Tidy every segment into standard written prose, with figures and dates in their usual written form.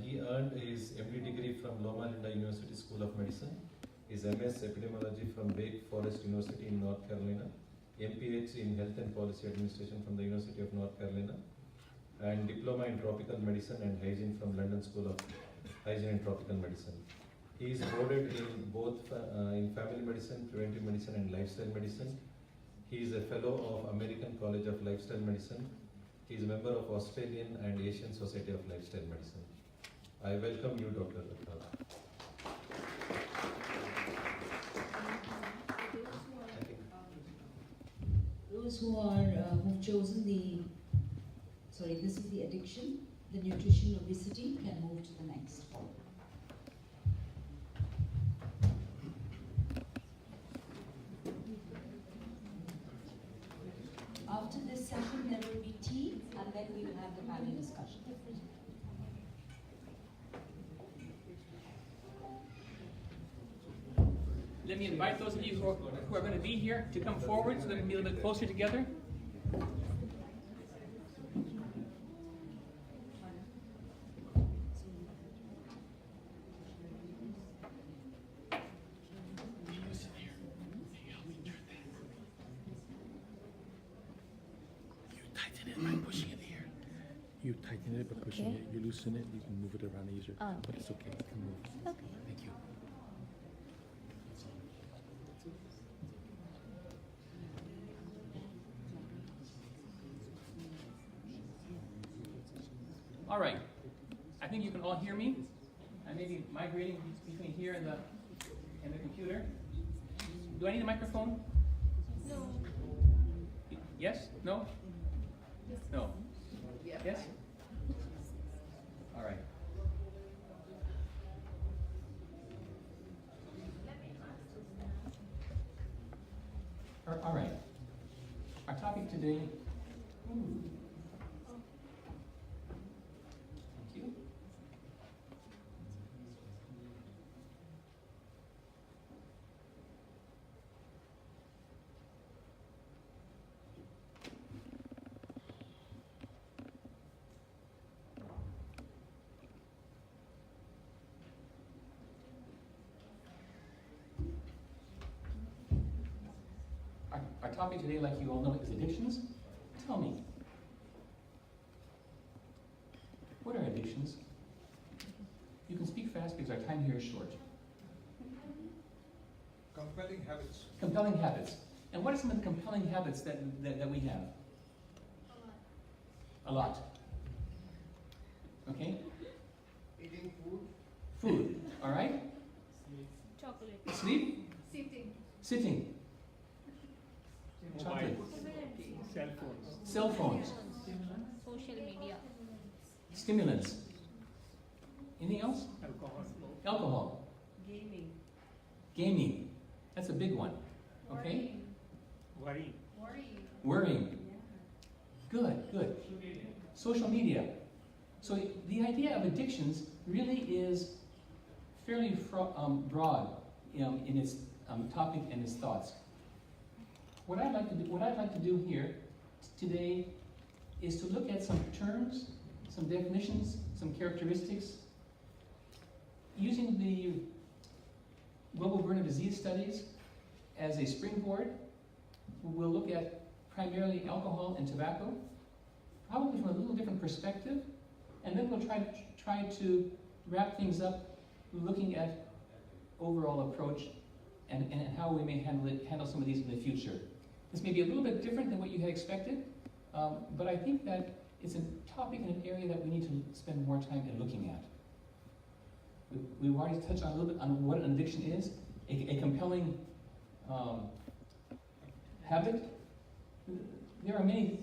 He earned his MD degree from Loma Linda University School of Medicine, his MS Epidemiology from Wake Forest University in North Carolina, MPH in Health and Policy Administration from the University of North Carolina, and Diploma in Tropical Medicine and Hygiene from London School of Hygiene and Tropical Medicine. He is boarded in both in Family Medicine, Preventive Medicine and Lifestyle Medicine. He is a Fellow of American College of Lifestyle Medicine. He is a member of Australian and Asian Society of Lifestyle Medicine. I welcome you, Dr. Rathod. Those who've chosen this is the addiction, the nutrition, obesity, can move to the next. After this session, there will be tea, and then we will have the panel discussion. Let me invite those of you who are going to be here to come forward so that we can be a little bit closer together. You tighten it by pushing it, you loosen it, you can move it around easier. Oh, But it's okay, you can move. okay. Thank you. All right. I think you can all hear me. I may be migrating between here and the computer. Do I need a microphone? No. Yes? No? No. Yes? All right. All right. Our topic today. Thank you. Our topic today, like you all know, is addictions. Tell me, what are addictions? You can speak fast because our time here is short. Compelling habits. Compelling habits. And what are some of the compelling habits that we have? A lot. Okay? Eating food. Food. All right? Chocolate. Sleep? Sitting. Sitting. Chocolate. Cell phones. Cell phones. Social media. Stimulants. Anything else? Alcohol. Alcohol. Gaming. Gaming. That's a big one. Okay? Worry. Worrying. Good, good. Social media. So the idea of addictions really is fairly broad in its topic and its thoughts. What I'd like to do here today is to look at some terms, some definitions, some characteristics, using the global burden of disease studies as a springboard. We'll look at primarily alcohol and tobacco, probably from a little different perspective, and then we'll try to wrap things up looking at overall approach and how we may handle some of these in the future. This may be a little bit different than what you had expected, but I think that it's a topic in an area that we need to spend more time in looking at. We've already touched on a little bit on what an addiction is, a compelling habit. There are many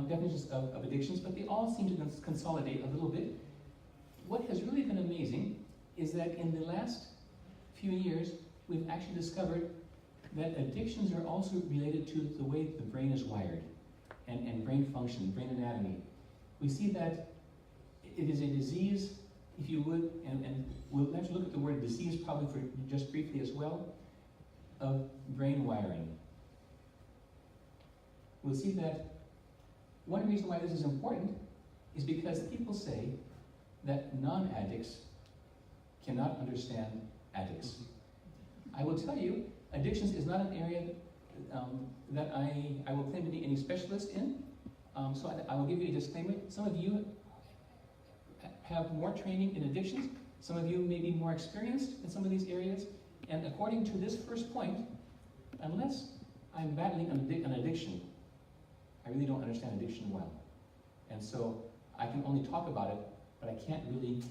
definitions of addictions, but they all seem to consolidate a little bit. What has really been amazing is that in the last few years, we've actually discovered that addictions are also related to the way the brain is wired and brain function, brain anatomy. We see that it is a disease, if you would, and we'll have to look at the word disease probably for just briefly as well, of brain wiring. We'll see that one reason why this is important is because people say that non-addicts cannot understand addicts. I will tell you, addictions is not an area that I will claim to be any specialist in. So I will give you a disclaimer. Some of you have more training in addictions. Some of you may be more experienced in some of these areas. And according to this first point, unless I'm battling an addiction, I really don't understand addiction well. And so I can only talk about it, but I can't really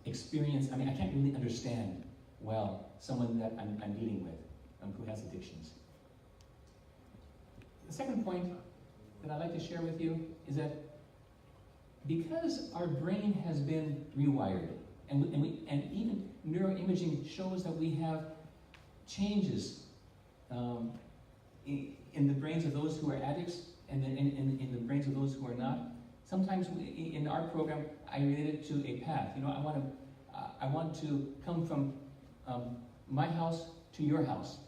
experience, I can't really understand well someone that I'm dealing with who has addictions. The second point that I'd like to share with you is that because our brain has been rewired, and even neuroimaging shows that we have changes in the brains of those who are addicts and in the brains of those who are not. Sometimes in our program, I relate it to a path. You know, I want to come from my house to your house.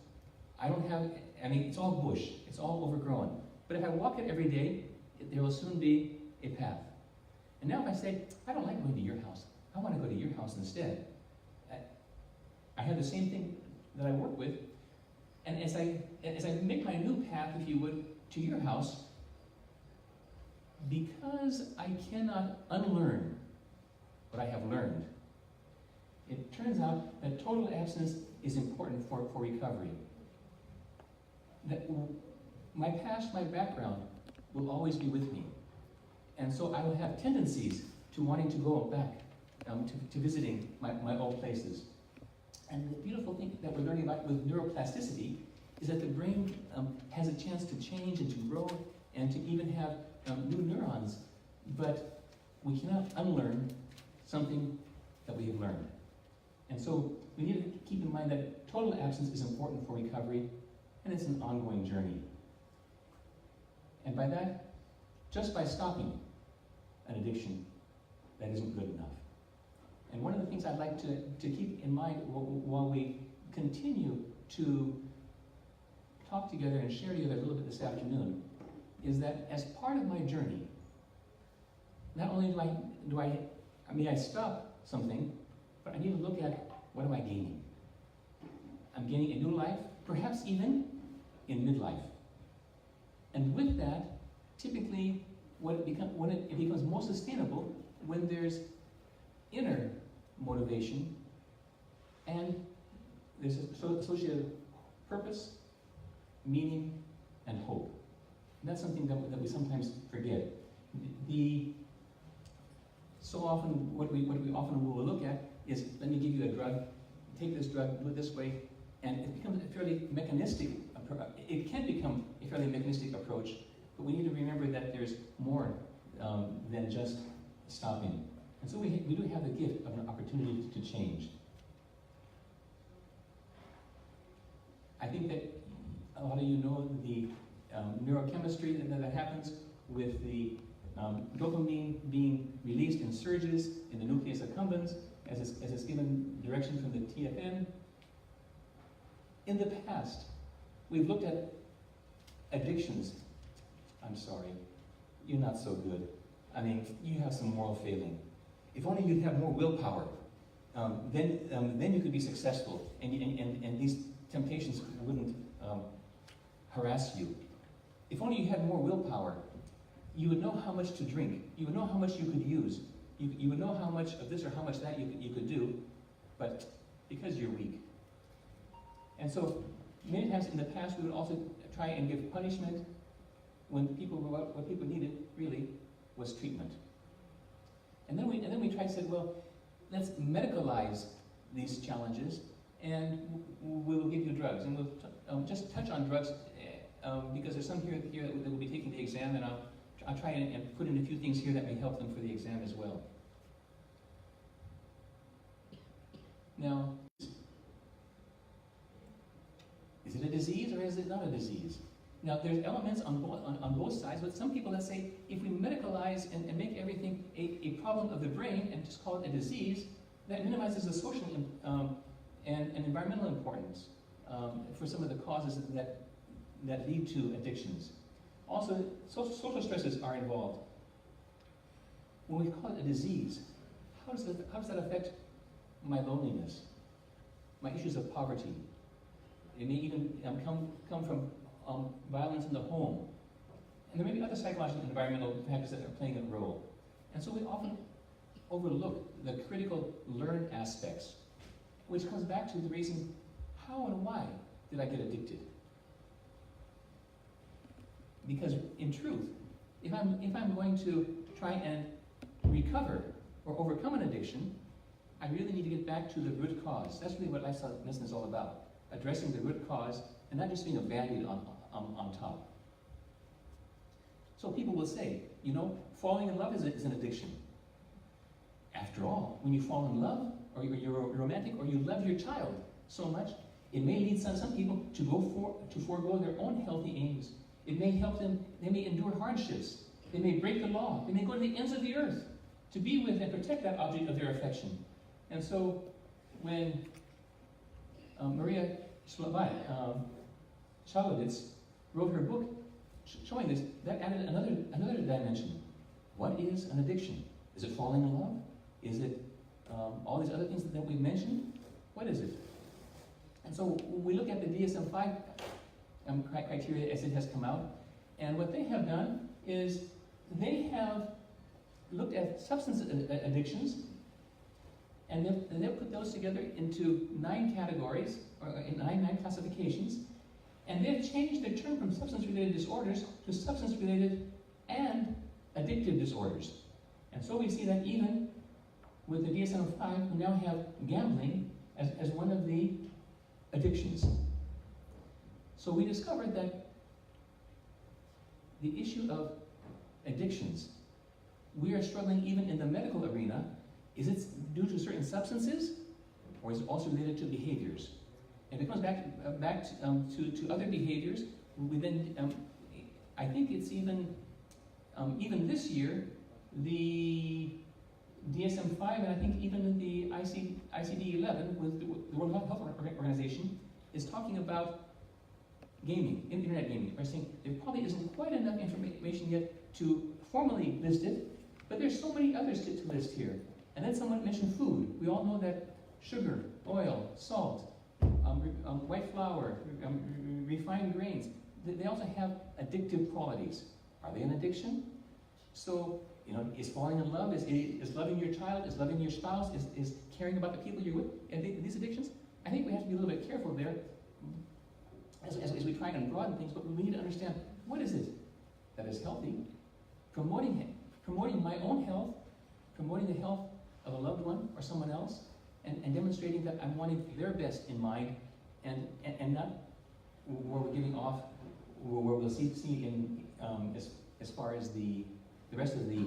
I don't have, it's all bush, it's all overgrown. But if I walk it every day, there will soon be a path. And now if I say, I don't like going to your house, I want to go to your house instead. I have the same thing that I work with, and as I make my new path, if you would, to your house, because I cannot unlearn what I have learned, it turns out that total abstinence is important for recovery. That my past, my background, will always be with me. And so I will have tendencies to wanting to go back, to visiting my old places. And the beautiful thing that we're learning about with neuroplasticity is that the brain has a chance to change and to grow and to even have new neurons, but we cannot unlearn something that we have learned. And so we need to keep in mind that total abstinence is important for recovery, and it's an ongoing journey. And by that, just by stopping an addiction, that isn't good enough. And one of the things I'd like to keep in mind while we continue to talk together and share together a little bit this afternoon is that as part of my journey, not only I stop something, but I need to look at what am I gaining. I'm gaining a new life, perhaps even in midlife. And with that, typically, when it becomes most sustainable, when there's inner motivation and there's associated purpose, meaning, and hope. And that's something that we sometimes forget. So often, what we often will look at is, let me give you a drug, take this drug, do it this way, and it becomes a fairly mechanistic, it can become a fairly mechanistic approach, but we need to remember that there's more than just stopping. And so we do have the gift of an opportunity to change. I think that a lot of you know the neurochemistry that happens with the dopamine being released in surges in the nucleus accumbens as it's given direction from the TFN. In the past, we've looked at addictions. I'm sorry, you're not so good. You have some moral failing. If only you'd have more willpower, then you could be successful, and these temptations wouldn't harass you. If only you had more willpower, you would know how much to drink. You would know how much you could use. You would know how much of this or how much that you could do, but because you're weak. And so many times in the past we would also try and give punishment when what people needed really was treatment. And then we tried to say, well, let's medicalize these challenges, and we will give you drugs, and we'll just touch on drugs because there's some here that will be taking the exam, and I'll try and put in a few things here that may help them for the exam as well. Now, is it a disease or is it not a disease? Now, there's elements on both sides, but some people that say if we medicalize and make everything a problem of the brain and just call it a disease, that minimizes the social and environmental importance for some of the causes that lead to addictions. Also, social stresses are involved. When we call it a disease, how does that affect my loneliness, my issues of poverty? It may even come from violence in the home. And there may be other psychological and environmental factors that are playing a role. And so we often overlook the critical learned aspects, which comes back to the reason, how and why did I get addicted? Because in truth, if I'm going to try and recover or overcome an addiction, I really need to get back to the root cause. That's really what lifestyle medicine is all about. Addressing the root cause and not just being a band-aid on top. So people will say, you know, falling in love is an addiction. After all, when you fall in love, or you're romantic, or you love your child so much, it may lead some people to forego their own healthy aims. It may help them, they may endure hardships. They may break the law. They may go to the ends of the earth to be with and protect that object of their affection. And so, when Maria Shalovitz wrote her book showing this, that added another dimension. What is an addiction? Is it falling in love? Is it all these other things that we mentioned? What is it? And so we look at the DSM-5 criteria as it has come out, and what they have done is they have looked at substance addictions, and they've put those together into 9 categories, or in nine classifications, and they've changed the term from substance-related disorders to substance-related and addictive disorders. And so we see that even with the DSM-5, we now have gambling as one of the addictions. So we discovered that the issue of addictions, we are struggling even in the medical arena. Is it due to certain substances, or is it also related to behaviors? And if it comes back to other behaviors, we then, I think it's even this year, the DSM-5 and I think even the ICD-11 with the World Health Organization is talking about gaming, internet gaming. They're saying there probably isn't quite enough information yet to formally list it, but there's so many others to list here. And then someone mentioned food. We all know that sugar, oil, salt, white flour, refined grains, they also have addictive qualities. Are they an addiction? So, you know, is falling in love, is loving your child, is loving your spouse, is caring about the people you're with, and these addictions? I think we have to be a little bit careful there as we try and broaden things, but we need to understand, what is it that is healthy? Promoting my own health, promoting the health of a loved one or someone else, and demonstrating that I'm wanting their best in mind, and not where we're giving off, where we'll see in as far as the rest of the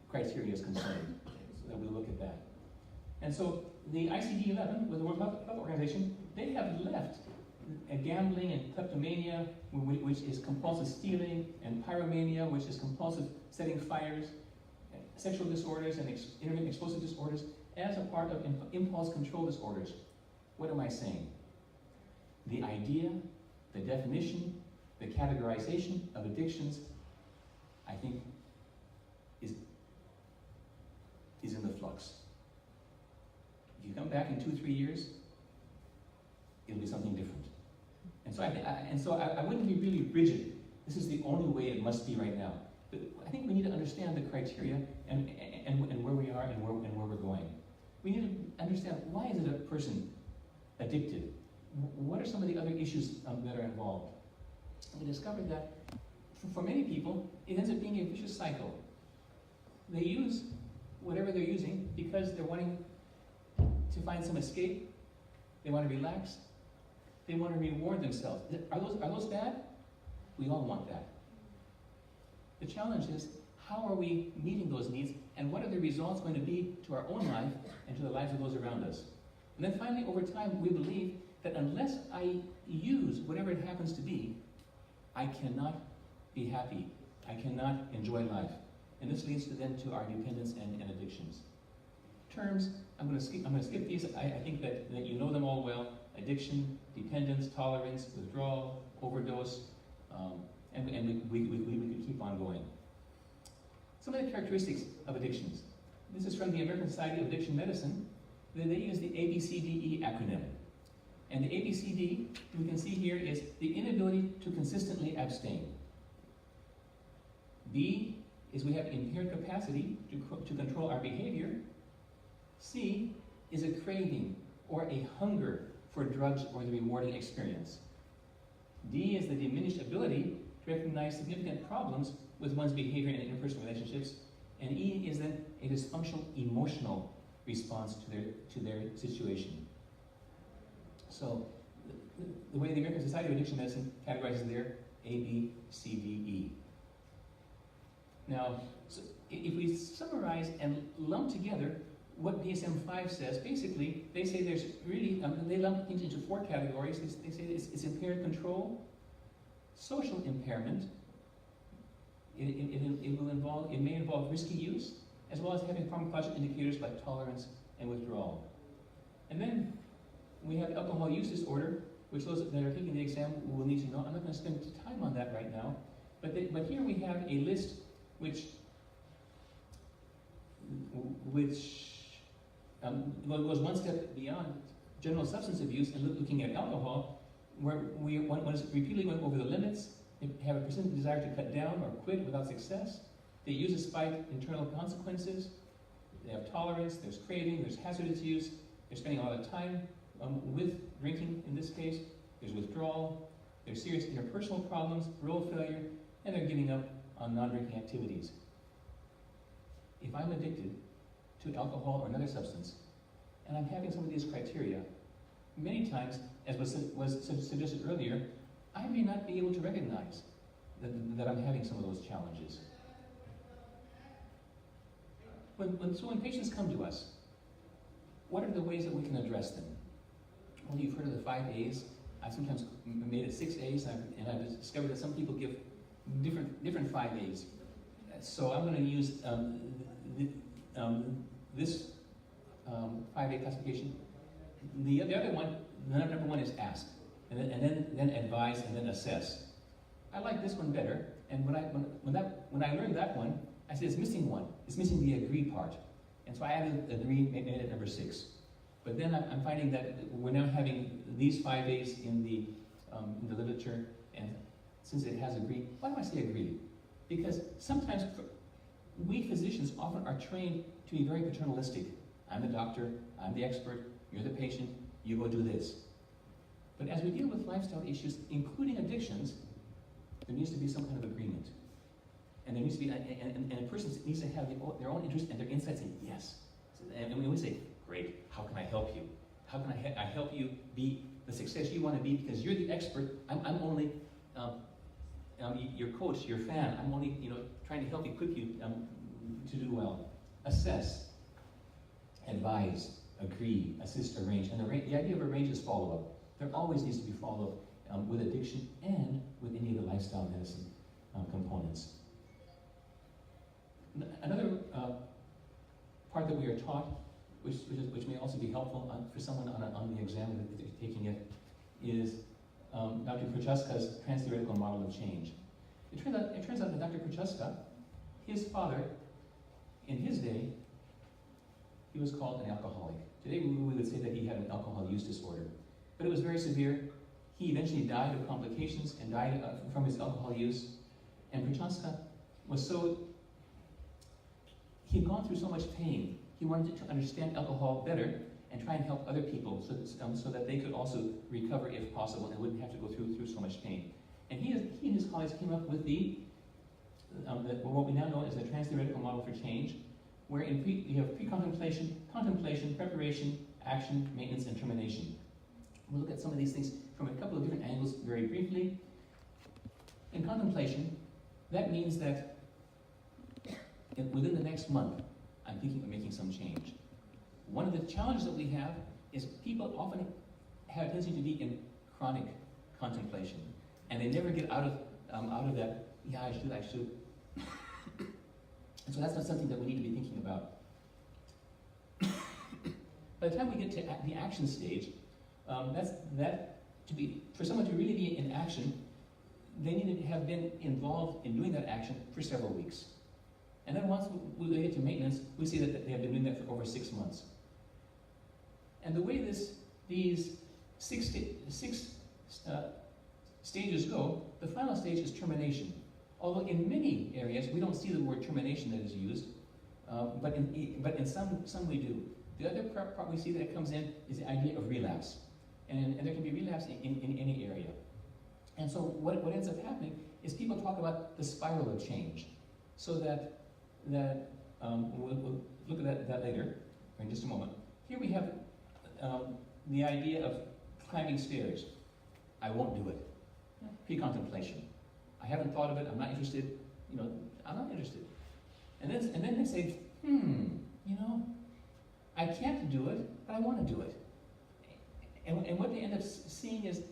criteria is concerned, so that we look at that. And so the ICD-11, with the World Health Organization, they have left gambling and kleptomania, which is compulsive stealing, and pyromania, which is compulsive setting fires, sexual disorders and intermittent explosive disorders, as a part of impulse control disorders. What am I saying? The idea, the definition, the categorization of addictions, I think, is in the flux. If you come back in 2-3 years, it'll be something different. And so I wouldn't be really rigid. This is the only way it must be right now. But I think we need to understand the criteria and where we are and where we're going. We need to understand, why is it a person addicted? What are some of the other issues that are involved? And we discovered that for many people, it ends up being a vicious cycle. They use whatever they're using because they're wanting to find some escape. They want to relax. They want to reward themselves. Are those bad? We all want that. The challenge is, how are we meeting those needs, and what are the results going to be to our own life and to the lives of those around us? And then finally, over time, we believe that unless I use whatever it happens to be, I cannot be happy. I cannot enjoy life. And this leads to our dependence and addictions. Terms, I'm going to skip these. I think that you know them all well. Addiction, dependence, tolerance, withdrawal, overdose, and we could keep on going. Some of the characteristics of addictions. This is from the American Society of Addiction Medicine. They use the ABCDE acronym. And the ABCD, we can see here, is the inability to consistently abstain. B is we have impaired capacity to control our behavior. C is a craving or a hunger for drugs or the rewarding experience. D is the diminished ability to recognize significant problems with one's behavior in interpersonal relationships. And E is then a dysfunctional emotional response to their situation. So the way the American Society of Addiction Medicine categorizes their A, B, C, D, E. Now, so if we summarize and lump together what DSM-5 says, basically, they say there's really, they lump things into 4 categories. They say it's impaired control, social impairment. It may involve risky use, as well as having pharmacological indicators like tolerance and withdrawal. And then we have alcohol use disorder, which those that are taking the exam will need to know. I'm not going to spend time on that right now, but here we have a list which goes one step beyond general substance abuse and looking at alcohol, where one is repeatedly went over the limits. They have a persistent desire to cut down or quit without success. They use despite internal consequences. They have tolerance, there's craving, there's hazardous use. They're spending a lot of time with drinking in this case. There's withdrawal, there's serious interpersonal problems, role failure, and they're giving up on non-drinking activities. If I'm addicted to alcohol or another substance, and I'm having some of these criteria, many times, as was suggested earlier, I may not be able to recognize that I'm having some of those challenges. So when patients come to us, what are the ways that we can address them? Well, you've heard of the 5 A's. I've sometimes made it 6 A's, and I've discovered that some people give different 5 A's. So I'm going to use this 5A classification. The other one, the number 1 is ask, and then advise, and then assess. I like this one better, and when I learned that one, I said it's missing one. It's missing the agree part, and so I added agree, made it number 6. But then I'm finding that we're now having these 5 A's in the literature, and since it has agree, why do I say agree? Because sometimes we physicians often are trained to be very paternalistic. I'm the doctor, I'm the expert, you're the patient, you go do this. But as we deal with lifestyle issues, including addictions, there needs to be some kind of agreement. And there needs to be, and a person needs to have their own interest and their insights say, yes. And we always say, great, how can I help you? How can I help you be the success you want to be, because you're the expert, I'm only your coach, your fan, I'm only trying to help equip you to do well. Assess, advise, agree, assist, arrange. And the idea of arrange is follow-up. There always needs to be follow-up with addiction and with any of the lifestyle medicine components. Another part that we are taught, which may also be helpful for someone on the exam if they're taking it, is Dr. Prochaska's trans-theoretical model of change. It turns out that Dr. Prochaska, his father, in his day, he was called an alcoholic. Today we would say that he had an alcohol use disorder. But it was very severe. He eventually died of complications and died from his alcohol use. And Prochaska was he had gone through so much pain. He wanted to understand alcohol better and try and help other people so that they could also recover if possible and wouldn't have to go through so much pain. And he and his colleagues came up with what we now know as the trans-theoretical model for change, where you have pre-contemplation, contemplation, preparation, action, maintenance, and termination. We'll look at some of these things from a couple of different angles very briefly. In contemplation, that means that within the next month, I'm thinking of making some change. One of the challenges that we have is people often have a tendency to be in chronic contemplation, and they never get out of that, yeah, I should. And so that's not something that we need to be thinking about. By the time we get to the action stage, for someone to really be in action, they need to have been involved in doing that action for several weeks. And then once we get to maintenance, we see that they have been doing that for over 6 months. And the way these six stages go, the final stage is termination. Although in many areas we don't see the word termination that is used, but in some we do. The other part we see that comes in is the idea of relapse. And there can be relapse in any area. And so what ends up happening is people talk about the spiral of change. So we'll look at that later, in just a moment. Here we have the idea of climbing stairs. I won't do it. Pre-contemplation. I haven't thought of it, I'm not interested, I'm not interested. And then they say, I can't do it, but I want to do it. And what they end up seeing is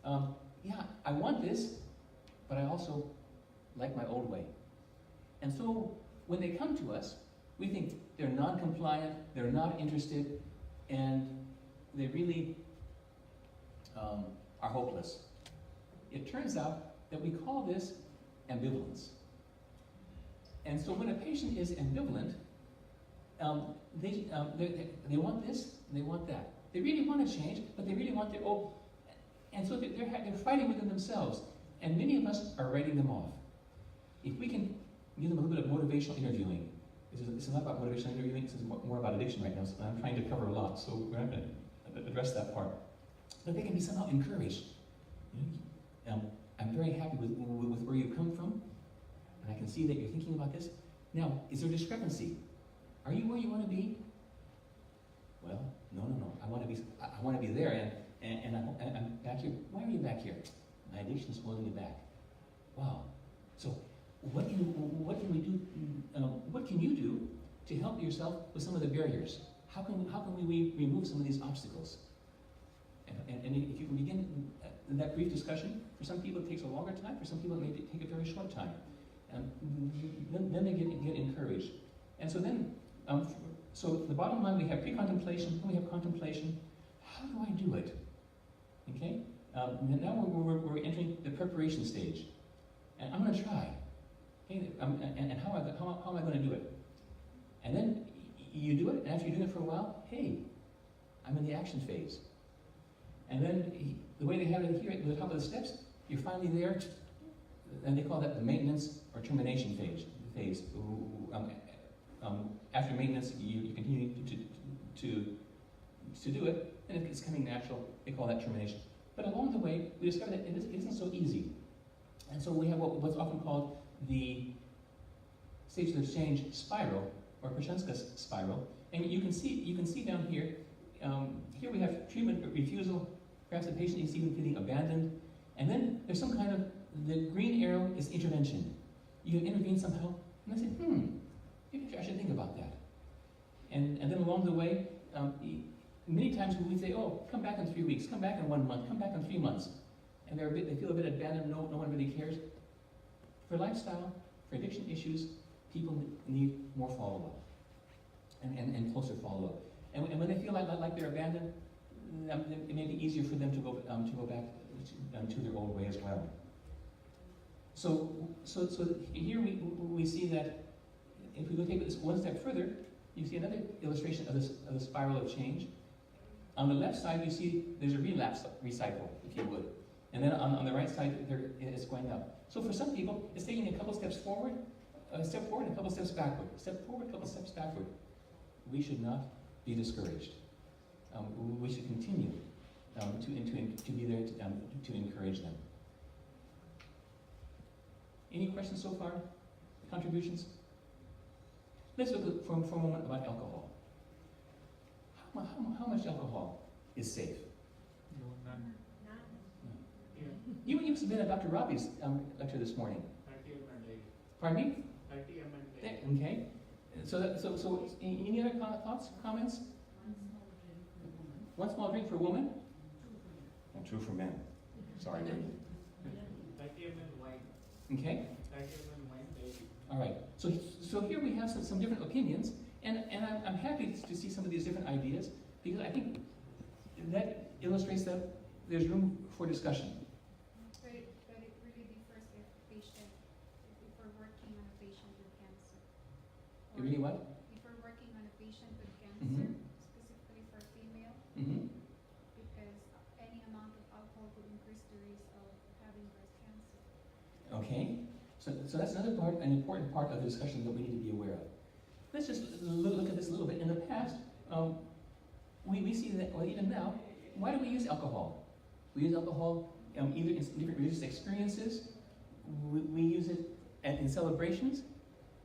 I want this, but I also like my old way. And so when they come to us, we think they're non-compliant, they're not interested, and they really are hopeless. It turns out that we call this ambivalence. And so when a patient is ambivalent, they want this, they want that. They really want to change, but they really want their old. And so they're fighting within themselves. And many of us are writing them off. If we can give them a little bit of motivational interviewing, this is not about motivational interviewing, this is more about addiction right now, so I'm trying to cover a lot, so we're not going to address that part. But they can be somehow encouraged. I'm very happy with where you've come from, and I can see that you're thinking about this. Now, is there discrepancy? Are you where you want to be? Well, no. I want to be there, and I'm back here. Why are you back here? My addiction is holding me back. Wow. So, what can we do? What can you do to help yourself with some of the barriers? How can we remove some of these obstacles? And if you can begin that brief discussion, for some people it takes a longer time. For some people it may take a very short time. Then they get encouraged. And so then, so the bottom line, we have pre-contemplation, then we have contemplation. How do I do it? Okay? And now we're entering the preparation stage. And I'm going to try. Okay? And how am I going to do it? And then you do it, and after you're doing it for a while, hey, I'm in the action phase. And then the way they have it here at the top of the steps, you're finally there, and they call that the maintenance or termination phase. After maintenance, you continue to do it, and if it's coming natural, they call that termination. But along the way, we discovered that it isn't so easy. And so we have what's often called the stages of change spiral, or Krashenska's spiral. And you can see down here, here we have treatment refusal. Perhaps the patient is even feeling abandoned. And then there's some kind of, the green arrow is intervention. You intervene somehow, and I say, maybe I should think about that. And then along the way, many times we say, oh, come back in 3 weeks, come back in 1 month, come back in 3 months. And they feel a bit abandoned, no one really cares. For lifestyle, for addiction issues, people need more follow-up and closer follow-up. And when they feel like they're abandoned, it may be easier for them to go back to their old way as well. So here we see that if we go take this one step further, you see another illustration of the spiral of change. On the left side, you see there's a relapse recycle, if you would. And then on the right side, it's going up. So for some people, it's taking a couple steps forward, a step forward, and a couple steps backward. Step forward, a couple steps backward. We should not be discouraged. We should continue to be there to encourage them. Any questions so far? Contributions? Let's look for a moment about alcohol. How much alcohol is safe? No, none. You must have been at Dr. Robbie's lecture this morning. 30 ml daily. Pardon me? 30 ml daily. Okay. So any other thoughts, comments? One small drink for a woman? And 2 for men. Sorry. 30 ml wine. Okay. 30 ml wine daily. All right. So here we have some different opinions, and I'm happy to see some of these different ideas, because I think that illustrates that there's room for discussion. But it really differs if patient, if we're working on a patient who can really what? If we're working on a patient with cancer, Mhm. specifically for female, Mm-hmm. because any amount of alcohol could increase the risk of having breast cancer. Okay, so that's another part, an important part of the discussion that we need to be aware of. Let's just look at this a little bit. In the past, we see that, well, even now, why do we use alcohol? We use alcohol either in different religious experiences, we use it in celebrations,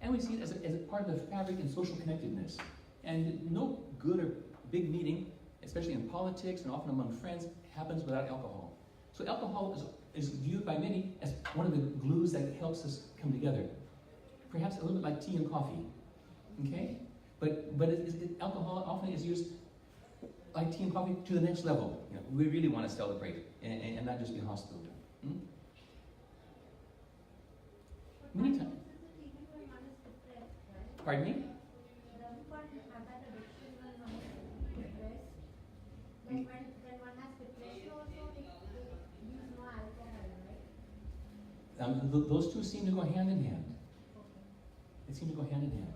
and we see it as a part of the fabric and social connectedness. And no good or big meeting, especially in politics and often among friends, happens without alcohol. So alcohol is viewed by many as one of the glues that helps us come together. Perhaps a little bit like tea and coffee, okay? But alcohol often is used like tea and coffee to the next level. You know, we really want to celebrate and not just be hostile. Hmm? Many times. Pardon me? Those two seem to go hand in hand. They seem to go hand in hand.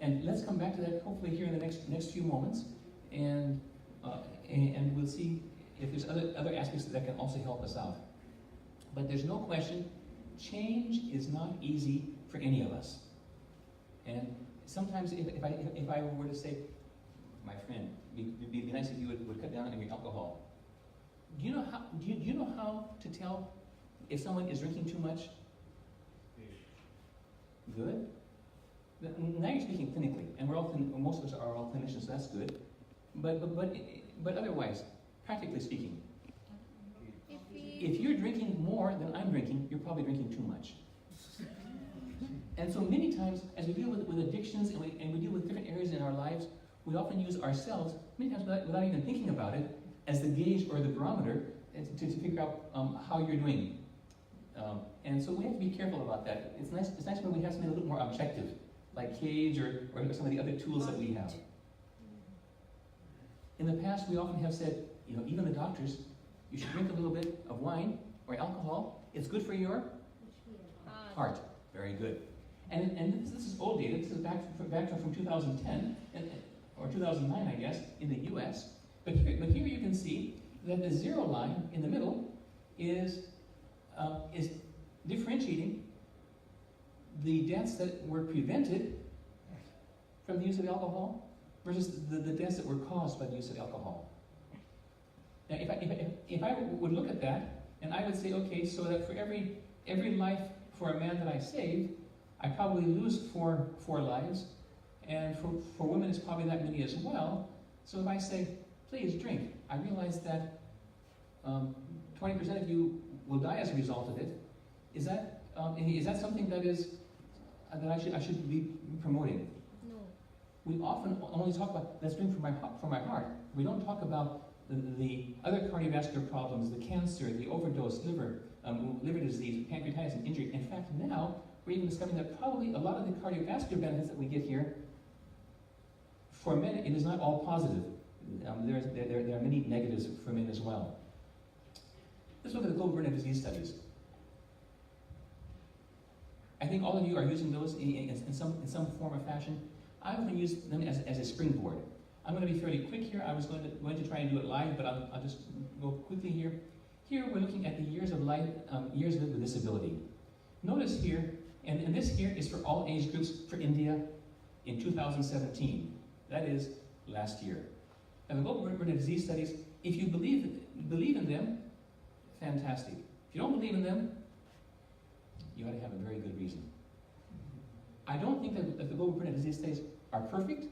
And let's come back to that hopefully here in the next few moments, and we'll see if there's other aspects that can also help us out. But there's no question, change is not easy for any of us. And sometimes if I were to say, my friend, it'd be nice if you would cut down on your alcohol. Do you know how to tell if someone is drinking too much? Good. Now you're speaking clinically, and most of us are all clinicians, so that's good. But otherwise, practically speaking, if you're drinking more than I'm drinking, you're probably drinking too much. And so many times, as we deal with addictions and we deal with different areas in our lives, we often use ourselves, many times without even thinking about it, as the gauge or the barometer to figure out how you're doing. And so we have to be careful about that. It's nice when we have something a little more objective, like Cage or some of the other tools that we have. In the past, we often have said, you know, even the doctors, you should drink a little bit of wine or alcohol. It's good for your heart. Very good. And this is old data. This is back from 2010 or 2009, I guess, in the U.S. But here you can see that the zero line in the middle is differentiating the deaths that were prevented from the use of alcohol versus the deaths that were caused by the use of alcohol. Now, if I would look at that, and I would say, okay, so that for every life for a man that I save, I probably lose four lives, and for women it's probably that many as well. So if I say, please drink, I realize that 20% of you will die as a result of it. Is that something that I should be promoting? No. We often only talk about let's drink for my heart. We don't talk about the other cardiovascular problems, the cancer, the overdose, liver disease, pancreatitis, and injury. In fact, now we're even discovering that probably a lot of the cardiovascular benefits that we get here, for men, it is not all positive. There are many negatives for men as well. Let's look at the global burden of disease studies. I think all of you are using those in some form or fashion. I often use them as a springboard. I'm going to be fairly quick here. I was going to try and do it live, but I'll just go quickly here. Here we're looking at the years of life, years lived with disability. Notice here, and this here is for all age groups for India in 2017. That is last year. And the global burden of disease studies, if you believe in them, fantastic. If you don't believe in them, you ought to have a very good reason. I don't think that the global burden of disease studies are perfect,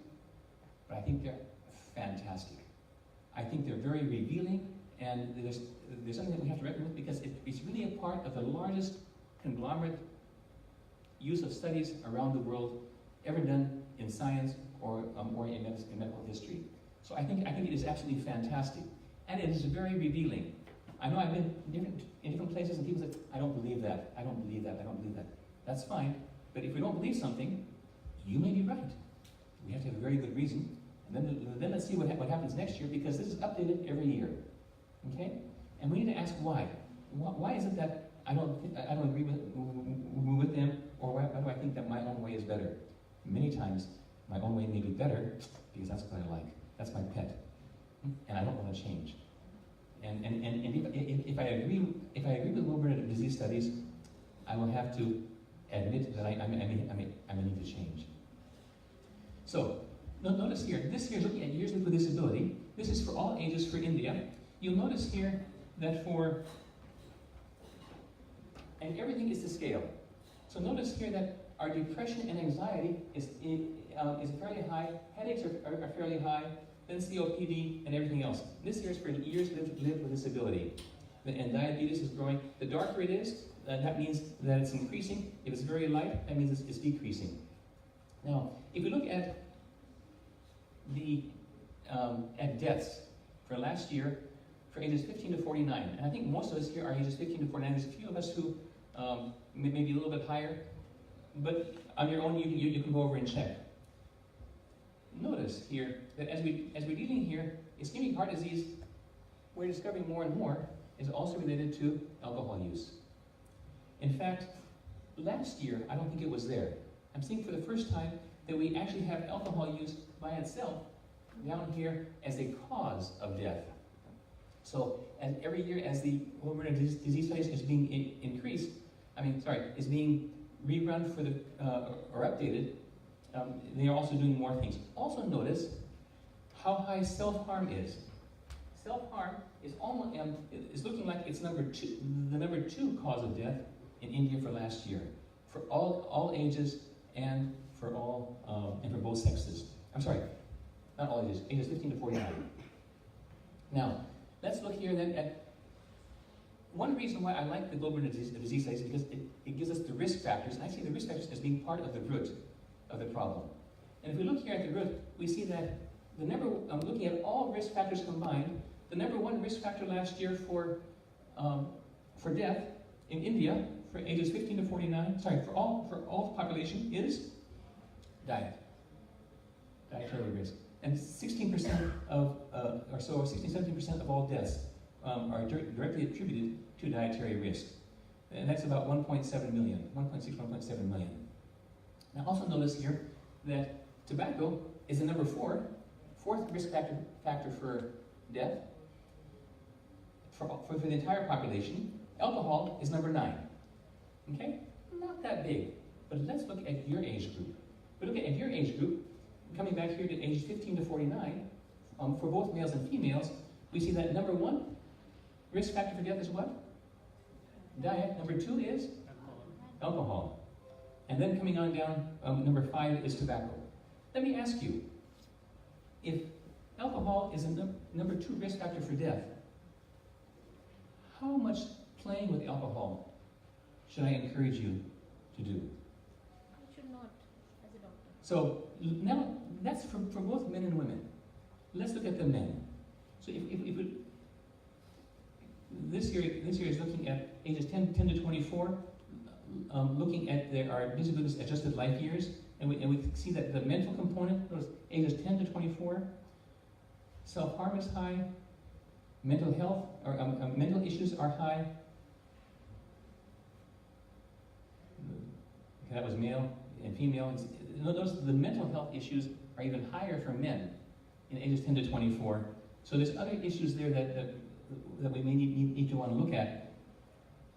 but I think they're fantastic. I think they're very revealing, and there's something that we have to reckon with because it's really a part of the largest conglomerate use of studies around the world ever done in science or in medical history. So I think it is absolutely fantastic, and it is very revealing. I know I've been in different places and people say, I don't believe that, I don't believe that, I don't believe that. That's fine, but if we don't believe something, you may be right. We have to have a very good reason, and then let's see what happens next year, because this is updated every year, okay? And we need to ask why. Why is it that I don't agree with them, or why do I think that my own way is better? Many times, my own way may be better because that's what I like. That's my pet, and I don't want to change. And if I agree with Wilbur disease studies, I will have to admit that I may need to change. So, notice here, this here is looking at years with disability. This is for all ages for India. You'll notice here that and everything is to scale. So notice here that our depression and anxiety is fairly high, headaches are fairly high, then COPD and everything else. This here is for years lived with disability. And diabetes is growing. The darker it is, that means that it's increasing. If it's very light, that means it's decreasing. Now, if we look at at deaths for last year for ages 15 to 49, and I think most of us here are ages 15 to 49. There's a few of us who may be a little bit higher, but on your own you can go over and check. Notice here that as we're dealing here, ischemic heart disease, we're discovering more and more is also related to alcohol use. In fact, last year I don't think it was there. I'm seeing for the first time that we actually have alcohol use by itself down here as a cause of death. So, and every year as the Wilbur disease studies is being is being rerun for or updated, they are also doing more things. Also notice how high self-harm is. Self-harm is almost is looking like it's the number two cause of death in India for last year, for all ages and for both sexes. I'm sorry, not all ages, ages 15 to 49. Now, let's look here then at one reason why I like the global disease studies is because it gives us the risk factors, and I see the risk factors as being part of the root of the problem. And if we look here at the root, we see that looking at all risk factors combined, the number one risk factor last year for death in India for ages 15 to 49, for all the population is dietary risk. And 16% of, 17% of all deaths are directly attributed to dietary risk. And that's about 1.7 million, 1.7 million. Now also notice here that tobacco is the number fourth risk factor for death for the entire population. Alcohol is number 9. Okay? Not that big. But let's look at your age group. We look at your age group, coming back here to ages 15 to 49, for both males and females, we see that number 1 risk factor for death is what? Diet. Number 2 is? Alcohol. And then coming on down, number 5 is tobacco. Let me ask you, if alcohol is a number 2 risk factor for death, how much playing with alcohol should I encourage you to do? You should not, as a doctor. So now that's for both men and women. Let's look at the men. So if we, this year is looking at ages 10 to 24, looking at our disability adjusted life years, and we see that the mental component, those ages 10 to 24, self-harm is high, mental health or mental issues are high. Okay, that was male and female. Notice the mental health issues are even higher for men in ages 10 to 24. So there's other issues there that we may need to want to look at.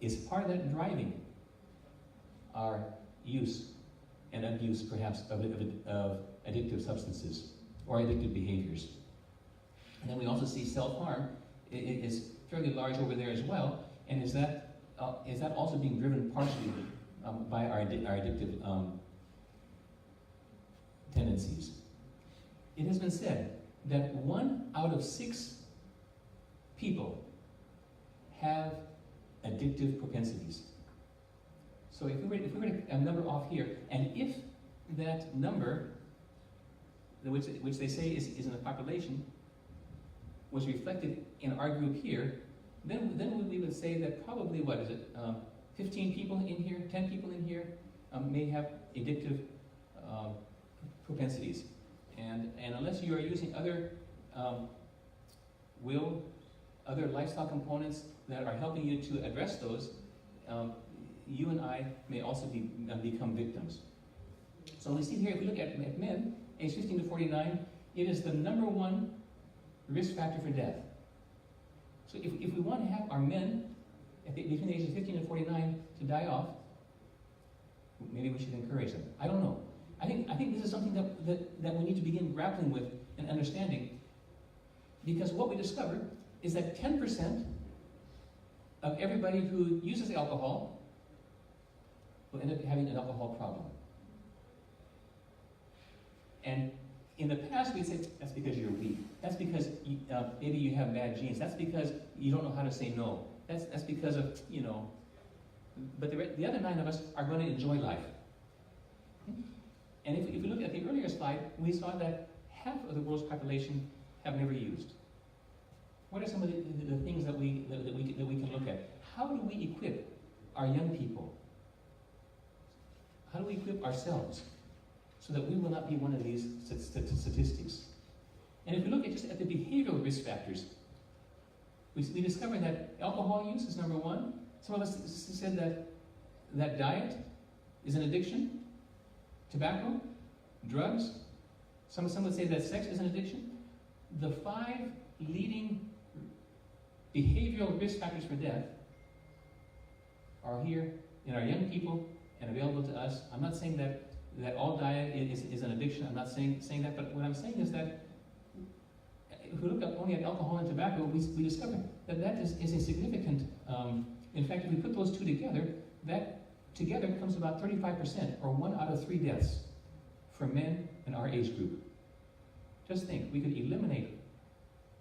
Is part of that driving our use and abuse, perhaps, of addictive substances or addictive behaviors. And then we also see self-harm is fairly large over there as well. And is that also being driven partially by our addictive tendencies? It has been said that 1 out of 6 people have addictive propensities. So if we were to number off here, and if that number, which they say is in the population, was reflected in our group here, then we would say that probably, 15 people in here, 10 people in here may have addictive propensities. And unless you are using other other lifestyle components that are helping you to address those, you and I may also become victims. So we see here, if we look at men, age 15 to 49, it is the #1 risk factor for death. So if we want to have our men between the ages of 15 and 49 to die off, maybe we should encourage them. I don't know. I think this is something that we need to begin grappling with and understanding, because what we discovered is that 10% of everybody who uses alcohol will end up having an alcohol problem. And in the past, we'd say, that's because you're weak. That's because maybe you have bad genes. That's because you don't know how to say no. That's because of, but the other 9 of us are going to enjoy life. And if we look at the earlier slide, we saw that half of the world's population have never used. What are some of the things that we can look at? How do we equip our young people? How do we equip ourselves so that we will not be one of these statistics? And if we look just at the behavioral risk factors, we discovered that alcohol use is #1. Some of us said that diet is an addiction. Tobacco, drugs. Some would say that sex is an addiction. The 5 leading behavioral risk factors for death are here in our young people and available to us. I'm not saying that all diet is an addiction. I'm not saying that, but what I'm saying is that if we look only at alcohol and tobacco, we discover that is a significant, in fact, if we put those 2 together, that together comes about 35%, or 1 out of 3 deaths for men in our age group. Just think, we could eliminate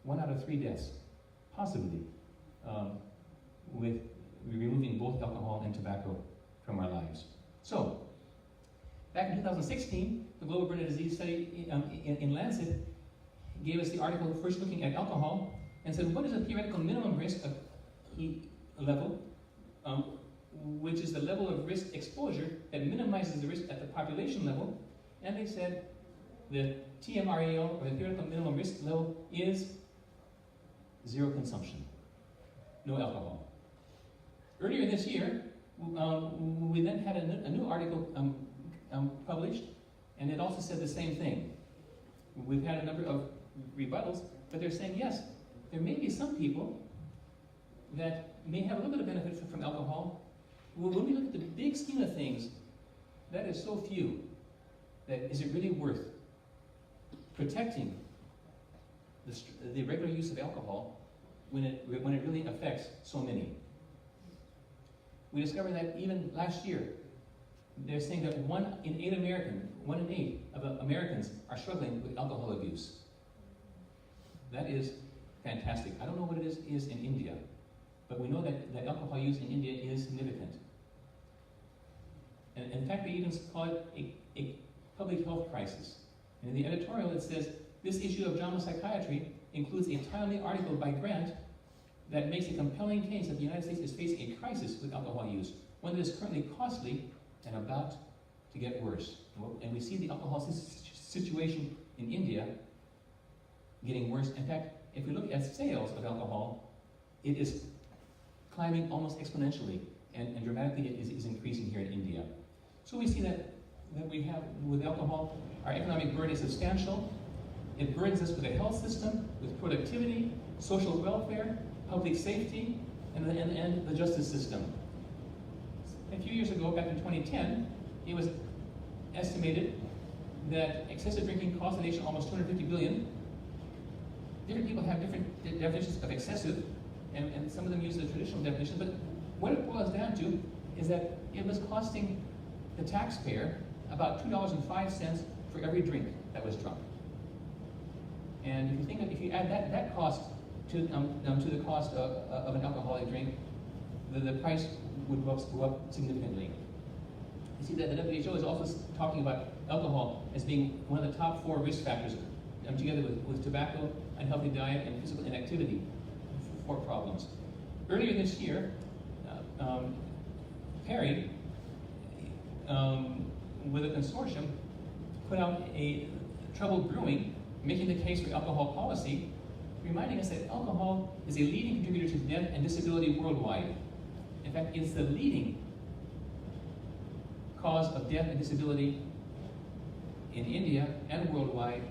1 out of 3 deaths, possibly, with removing both alcohol and tobacco from our lives. So, back in 2016, the Global Burden of Disease study in Lancet gave us the article first looking at alcohol and said, what is a theoretical minimum risk level, which is the level of risk exposure that minimizes the risk at the population level? And they said the TMRAL, or the theoretical minimum risk level, is 0 consumption, no alcohol. Earlier this year, we then had a new article published, and it also said the same thing. We've had a number of rebuttals, but they're saying, yes, there may be some people that may have a little bit of benefit from alcohol. When we look at the big scheme of things, that is so few, that is it really worth protecting the regular use of alcohol when it really affects so many? We discovered that even last year, they're saying that 1 in 8 of Americans are struggling with alcohol abuse. That is fantastic. I don't know what it is in India, but we know that alcohol use in India is significant. And in fact, they even call it a public health crisis. And in the editorial it says, this issue of JAMA Psychiatry includes a timely article by Grant that makes a compelling case that the United States is facing a crisis with alcohol use, one that is currently costly and about to get worse. And we see the alcohol situation in India getting worse. In fact, if we look at sales of alcohol, it is climbing almost exponentially, and dramatically it is increasing here in India. So we see that we have, with alcohol, our economic burden is substantial. It burdens us with a health system, with productivity, social welfare, public safety, and the justice system. A few years ago, back in 2010, it was estimated that excessive drinking cost the nation almost $250 billion. Different people have different definitions of excessive, and some of them use the traditional definition, but what it boils down to is that it was costing the taxpayer about $2.05 for every drink that was drunk. And if you add that cost to the cost of an alcoholic drink, the price would go up significantly. You see that the WHO is also talking about alcohol as being one of the top 4 risk factors, together with tobacco, unhealthy diet, and physical inactivity for problems. Earlier this year, Perry, with a consortium, put out a Trouble Brewing, making the case for alcohol policy, reminding us that alcohol is a leading contributor to death and disability worldwide. In fact, it's the leading cause of death and disability in India and worldwide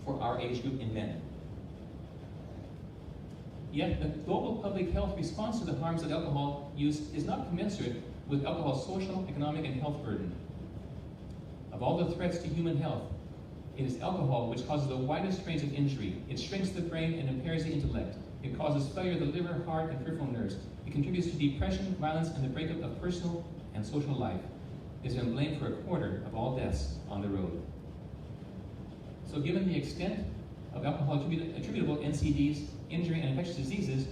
for our age group in men. Yet the global public health response to the harms of alcohol use is not commensurate with alcohol's social, economic, and health burden. Of all the threats to human health, it is alcohol which causes the widest range of injury. It shrinks the brain and impairs the intellect. It causes failure of the liver, heart, and peripheral nerves. It contributes to depression, violence, and the breakup of personal and social life. It has been blamed for a quarter of all deaths on the road. So given the extent of alcohol attributable NCDs, injury, and infectious diseases,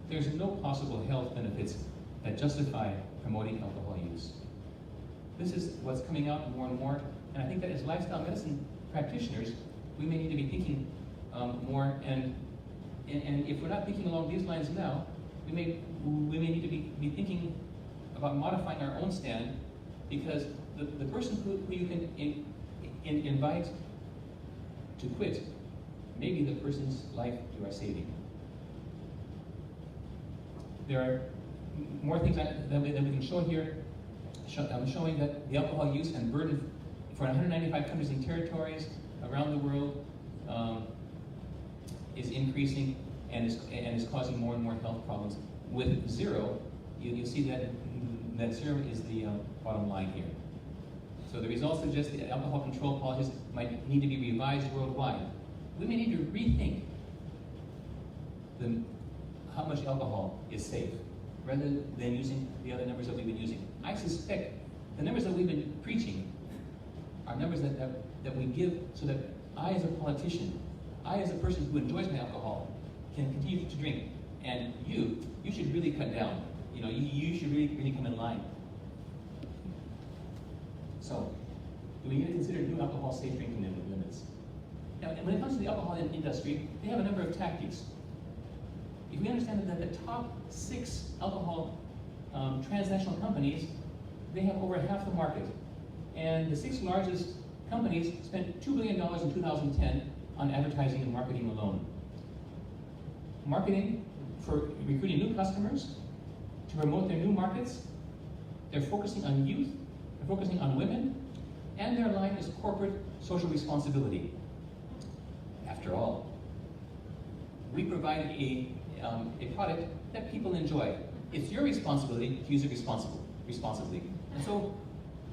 there's no possible health benefits that justify promoting alcohol use. This is what's coming out more and more, and I think that as lifestyle medicine practitioners, we may need to be thinking more, and if we're not thinking along these lines now, we may need to be thinking about modifying our own stand, because the person who you can invite to quit may be the person's life you are saving. There are more things that we can show here. I'm showing that the alcohol use and burden for 195 countries and territories around the world is increasing and is causing more and more health problems. With zero, you see that zero is the bottom line here. So the results suggest that alcohol control policies might need to be revised worldwide. We may need to rethink how much alcohol is safe, rather than using the other numbers that we've been using. I suspect the numbers that we've been preaching are numbers that we give so that I, as a politician, I, as a person who enjoys my alcohol, can continue to drink. And you should really cut down. You know, you should really come in line. So, do we need to consider new alcohol safe drinking limits? Now, when it comes to the alcohol industry, they have a number of tactics. If we understand that the top 6 alcohol transnational companies, they have over half the market. And the 6 largest companies spent $2 billion in 2010 on advertising and marketing alone. Marketing for recruiting new customers, to promote their new markets. They're focusing on youth, they're focusing on women, and their line is corporate social responsibility. After all, we provide a product that people enjoy. It's your responsibility to use it responsibly. And so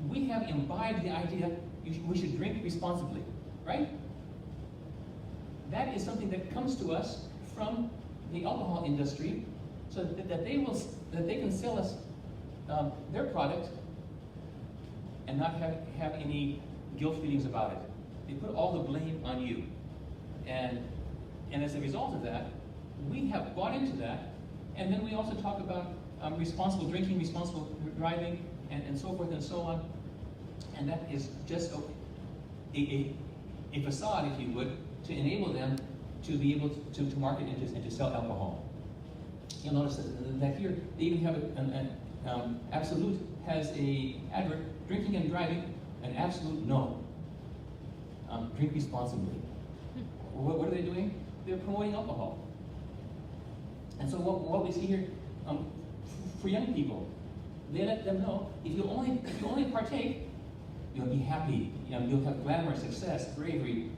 we have imbibed the idea we should drink responsibly, right? That is something that comes to us from the alcohol industry, so that they can sell us their product and not have any guilt feelings about it. They put all the blame on you. And as a result of that, we have bought into that, and then we also talk about responsible drinking, responsible driving, and so forth and so on. And that is just a facade, if you would, to enable them to be able to market and to sell alcohol. You'll notice that here, they even have an Absolute has a advert, drinking and driving, an absolute no. Drink responsibly. What are they doing? They're promoting alcohol. And so what we see here, for young people, they let them know, if you only partake, you'll be happy. You'll have glamour, success, bravery,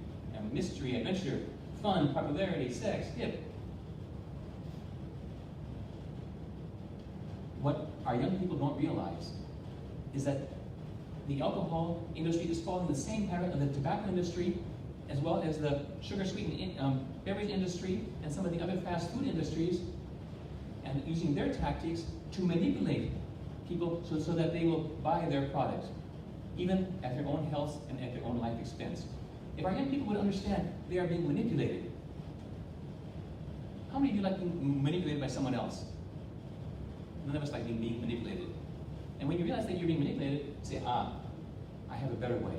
mystery, adventure, fun, popularity, sex, hip. What our young people don't realize is that the alcohol industry is following the same pattern of the tobacco industry, as well as the sugar-sweetened beverage industry and some of the other fast food industries, and using their tactics to manipulate people so that they will buy their product, even at their own health and at their own life expense. If our young people would understand they are being manipulated, how many of you like being manipulated by someone else? None of us like being manipulated. And when you realize that you're being manipulated, say, I have a better way.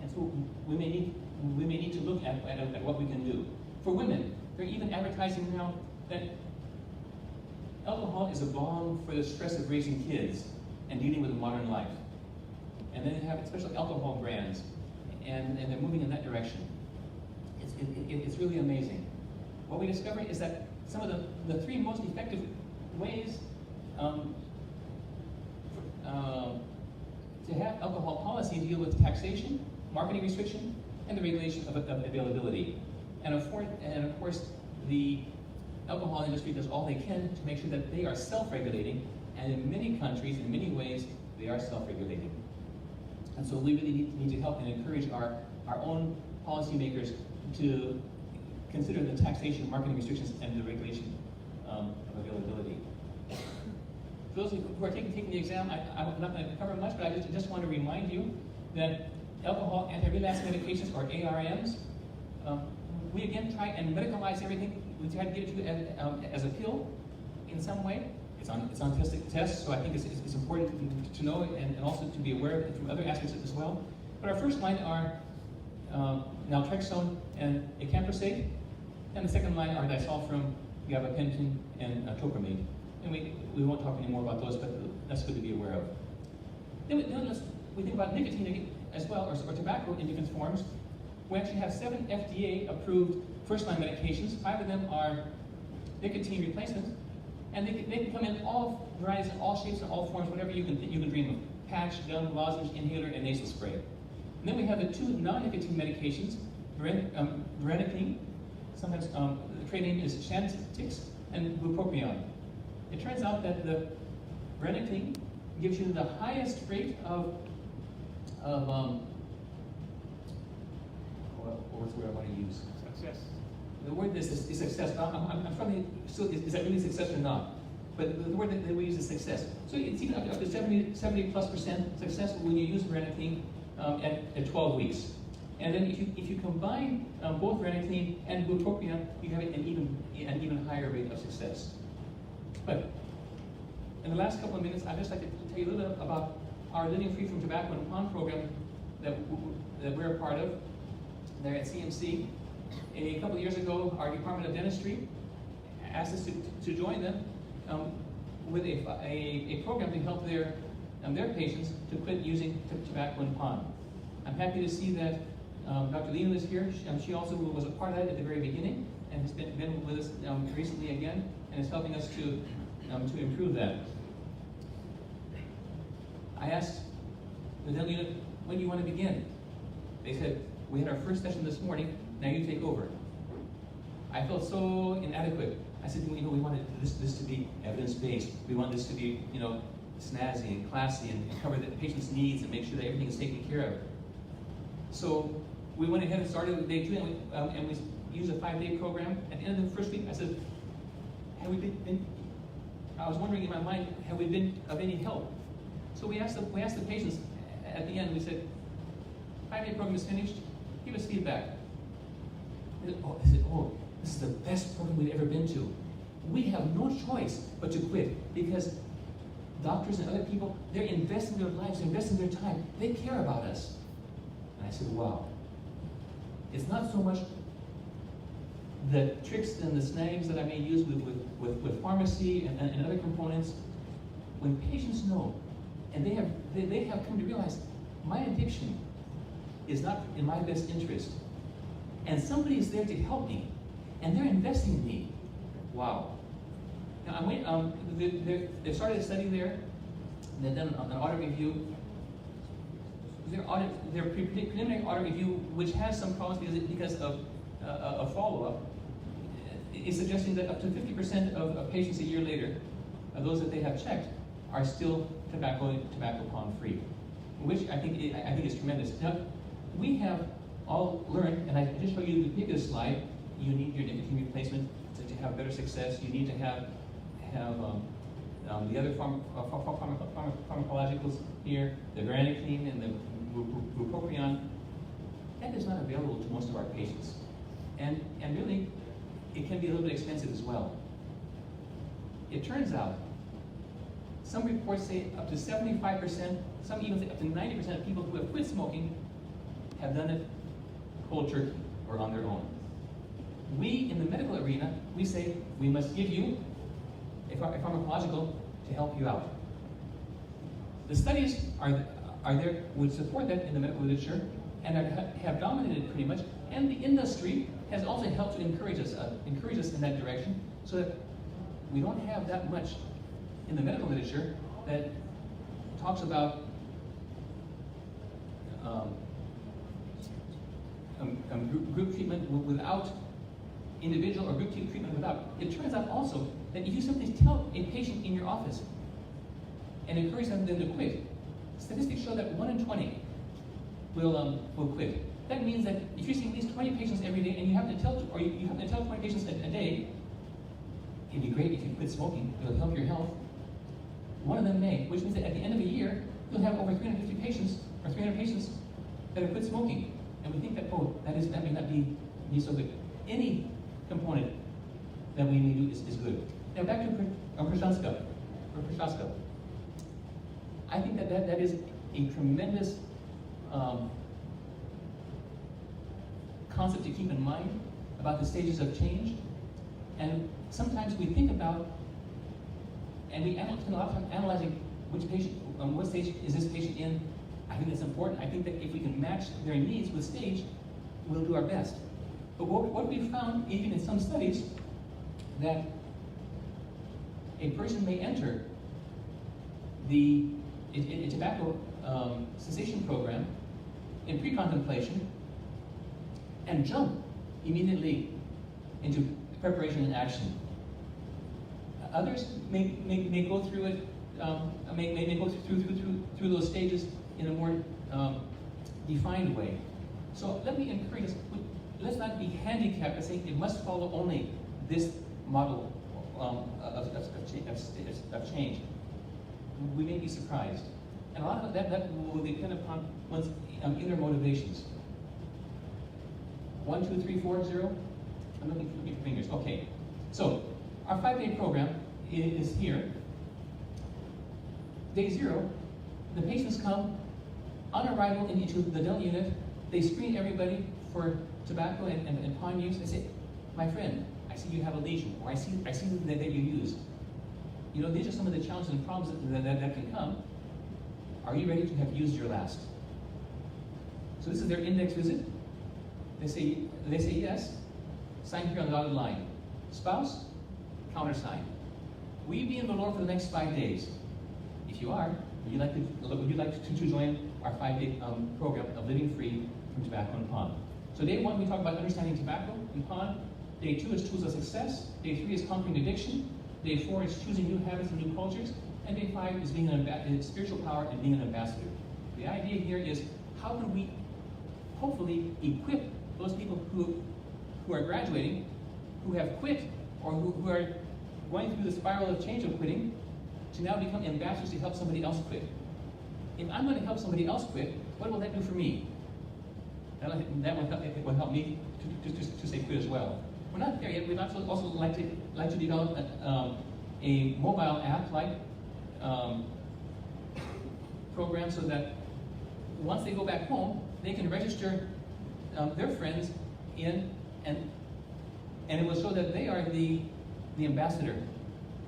And so we may need to look at what we can do. For women, they're even advertising now that alcohol is a balm for the stress of raising kids and dealing with a modern life. And then they have special alcohol brands, and they're moving in that direction. It's really amazing. What we discover is that some of the 3 most effective ways to have alcohol policy deal with taxation, marketing restriction and the regulation of availability. And of course, the alcohol industry does all they can to make sure that they are self-regulating, and in many countries, in many ways, they are self-regulating. And so we really need to help and encourage our own policymakers to consider the taxation, marketing restrictions, and the regulation of availability. For those who are taking the exam, I'm not going to cover much, but I just want to remind you that alcohol anti-relapse medications, or ARMs, we again try and medicalize everything. We try to get it to you as a pill in some way. It's on tests, so I think it's important to know and also to be aware of it from other aspects as well. But our first line are naltrexone and acamprosate, and the second line are disulfiram, gabapentin, and topramate. And we won't talk anymore about those, but that's good to be aware of. Then we think about nicotine as well, or tobacco in different forms. We actually have 7 FDA-approved first-line medications. 5 of them are nicotine replacements, and they can come in all varieties, all shapes, and all forms, whatever you can dream of: patch, gum, lozenge, inhaler, and nasal spray. And then we have the 2 non-nicotine medications: varenicline, sometimes the trade name is Chantix, and bupropion. It turns out that the varenicline gives you the highest rate of what's the word I want to use? Success. The word is success. I'm struggling. So is that really success or not? But the word that we use is success. So it's even up to 70+% success when you use varenicline at 12 weeks. And then if you combine both varenicline and bupropion, you have an even higher rate of success. But in the last couple of minutes, I'd just like to tell you a little bit about our Living Free from Tobacco and Pawn program that we're a part of there at CMC. A couple of years ago, our Department of Dentistry asked us to join them with a program to help their patients to quit using tobacco and pawn. I'm happy to see that Dr. Lena is here. She also was a part of that at the very beginning and has been with us recently again and is helping us to improve that. I asked the dental unit, when do you want to begin? They said, we had our first session this morning, now you take over. I felt so inadequate. I said, we wanted this to be evidence-based. We want this to be, snazzy and classy and cover the patient's needs and make sure that everything is taken care of. So we went ahead and started with day 2, and we used a 5-day program. At the end of the first week, I said, I was wondering in my mind, have we been of any help? So we asked the patients at the end, we said, 5-day program is finished, give us feedback. They said, this is the best program we've ever been to. We have no choice but to quit because doctors and other people, they're investing their lives, they're investing their time, they care about us. And I said, wow. It's not so much the tricks and the snags that I may use with pharmacy and other components. When patients know, and they have come to realize, my addiction is not in my best interest, and somebody is there to help me, and they're investing in me. Wow. Now they started a study there. They've done an audit review. Their preliminary audit review, which has some problems because of a follow-up, is suggesting that up to 50% of patients a year later, those that they have checked, are still tobacco pawn free, which I think is tremendous. Now, we have all learned, and I just showed you the previous slide. You need your nicotine replacement to have better success. You need to have the other pharmacologicals here, the varenicline and the bupropion. That is not available to most of our patients, and really, it can be a little bit expensive as well. It turns out, some reports say up to 75%, some even say up to 90% of people who have quit smoking have done it cold turkey or on their own. We, in the medical arena, we say we must give you a pharmacological to help you out. The studies are there, would support that in the medical literature, and have dominated pretty much, and the industry has also helped to encourage us in that direction, so that we don't have that much in the medical literature that talks about group treatment without individual or group treatment without. It turns out also that if you simply tell a patient in your office and encourage them to quit, statistics show that 1 in 20 will quit. That means that if you're seeing at least 20 patients every day and you have to tell 20 patients a day, it'd be great if you quit smoking, it'll help your health. One of them may, which means that at the end of a year, you'll have over 350 patients or 300 patients that have quit smoking. And we think that, that may not be so good. Any component that we may do is good. Now back to Prochaska. I think that is a tremendous concept to keep in mind about the stages of change. And sometimes we think about, and we spend a lot of time analyzing which patient, what stage is this patient in. I think that's important. I think that if we can match their needs with stage, we'll do our best. But what we've found, even in some studies, that a person may enter a tobacco cessation program in pre-contemplation and jump immediately into preparation and action. Others may go through it, may go through those stages in a more defined way. So let me encourage us, let's not be handicapped by saying it must follow only this model of change. We may be surprised. And a lot of that will depend upon one's inner motivations. 1, 2, 3, 4, 0. I'm looking for fingers. Okay. So our 5-day program is here. Day 0, the patients come on arrival into the dental unit. They screen everybody for tobacco and pawn use. They say, my friend, I see you have a lesion, or I see that you used. You know, these are some of the challenges and problems that can come. Are you ready to have used your last? So this is their index visit. They say yes. Sign here on the dotted line. Spouse, countersign. Will you be in Bangalore for the next 5 days? If you are, would you like to join our 5-day program of living free from tobacco and pawn? So day 1, we talk about understanding tobacco and pawn. Day 2 is tools of success. Day 3 is conquering addiction. Day 4 is choosing new habits and new cultures. And day 5 is being spiritual power and being an ambassador. The idea here is, how can we hopefully equip those people who are graduating, who have quit, or who are going through the spiral of change of quitting, to now become ambassadors to help somebody else quit. If I'm going to help somebody else quit, what will that do for me? That will help me to say quit as well. We're not there yet. We'd also like to develop a mobile app-like program so that once they go back home, they can register their friends in, and it will show that they are the ambassador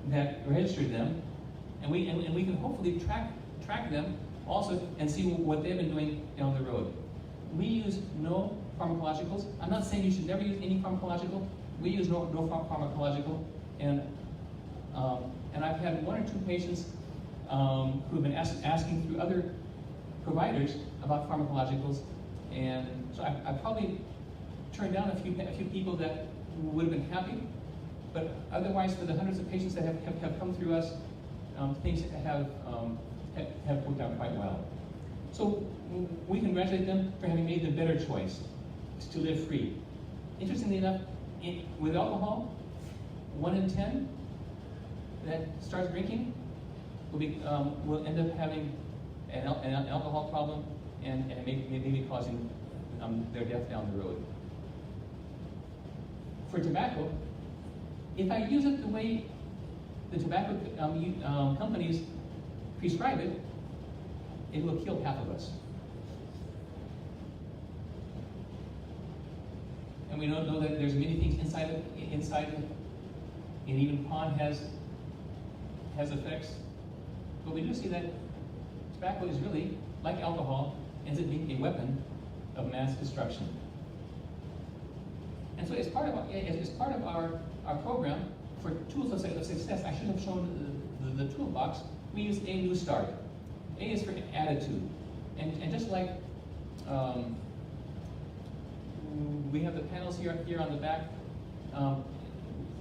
that registered them, and we can hopefully track them also and see what they've been doing down the road. We use no pharmacologicals. I'm not saying you should never use any pharmacological. We use no pharmacological, and I've had 1 or 2 patients who've been asking through other providers about pharmacologicals, and so I probably turned down a few people that would have been happy, but otherwise, for the hundreds of patients that have come through us, things have worked out quite well. So we congratulate them for having made the better choice to live free. Interestingly enough, with alcohol, 1 in 10 that starts drinking will end up having an alcohol problem and maybe causing their death down the road. For tobacco, if I use it the way the tobacco companies prescribe it, it will kill half of us. And we don't know that there's many things inside it, and even pawn has effects. But we do see that tobacco is really, like alcohol, ends up being a weapon of mass destruction. And so as part of our program for tools of success, I should have shown the toolbox. We use A New Start. A is for attitude. And just like we have the panels here on the back.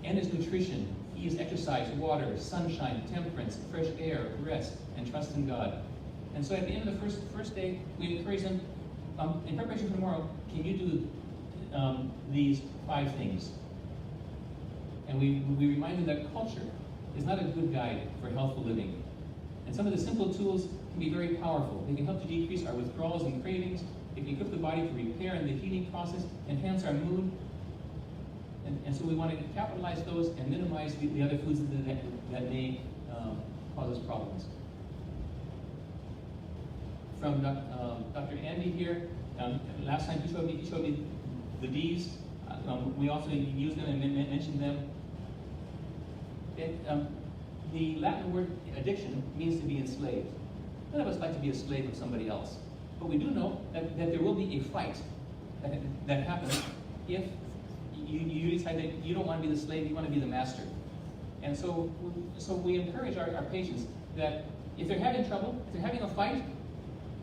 And his nutrition. He is exercise, water, sunshine, temperance, fresh air, rest, and trust in God. And so at the end of the first day, we encourage them, in preparation for tomorrow, can you do these 5 things? And we remind them that culture is not a good guide for healthful living. And some of the simple tools can be very powerful. They can help to decrease our withdrawals and cravings. They can equip the body for repair and the healing process, enhance our mood. And so we want to capitalize those and minimize the other foods that may cause us problems. From Dr. Andy here, last time he showed me the D's. We also used them and mentioned them. The Latin word addiction means to be enslaved. None of us like to be a slave of somebody else. But we do know that there will be a fight that happens if you decide that you don't want to be the slave, you want to be the master. And so we encourage our patients that if they're having trouble, if they're having a fight,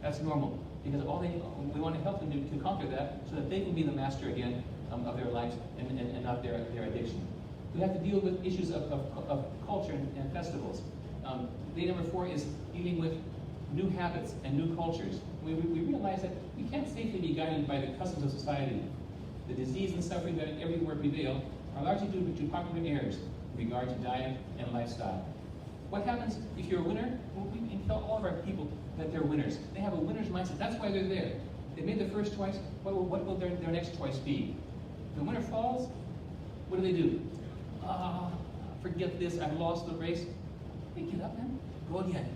that's normal. Because we want to help them to conquer that so that they can be the master again of their lives and not their addiction. We have to deal with issues of culture and festivals. Day number 4 is dealing with new habits and new cultures. We realize that we can't safely be guided by the customs of society. The disease and suffering that everywhere prevail are largely due to popular errors in regard to diet and lifestyle. What happens if you're a winner? Well, we can tell all of our people that they're winners. They have a winner's mindset. That's why they're there. They made their first choice. What will their next choice be? If the winner falls, what do? Forget this. I've lost the race. Hey, get up, man. Go again.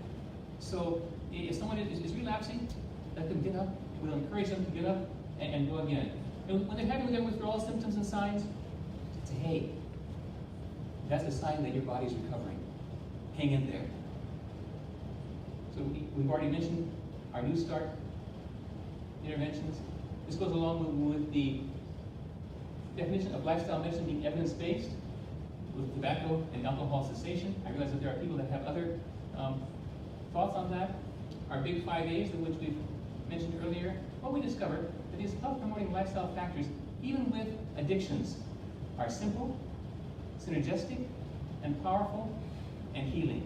So if someone is relapsing, let them get up. We'll encourage them to get up and go again. And when they're having their withdrawal symptoms and signs, say, hey, that's a sign that your body's recovering. Hang in there. So we've already mentioned our New Start interventions. This goes along with the definition of lifestyle medicine being evidence-based, with tobacco and alcohol cessation. I realize that there are people that have other thoughts on that. Our big 5 A's, which we've mentioned earlier, what we discovered that these health-promoting lifestyle factors, even with addictions, are simple, synergistic, and powerful, and healing.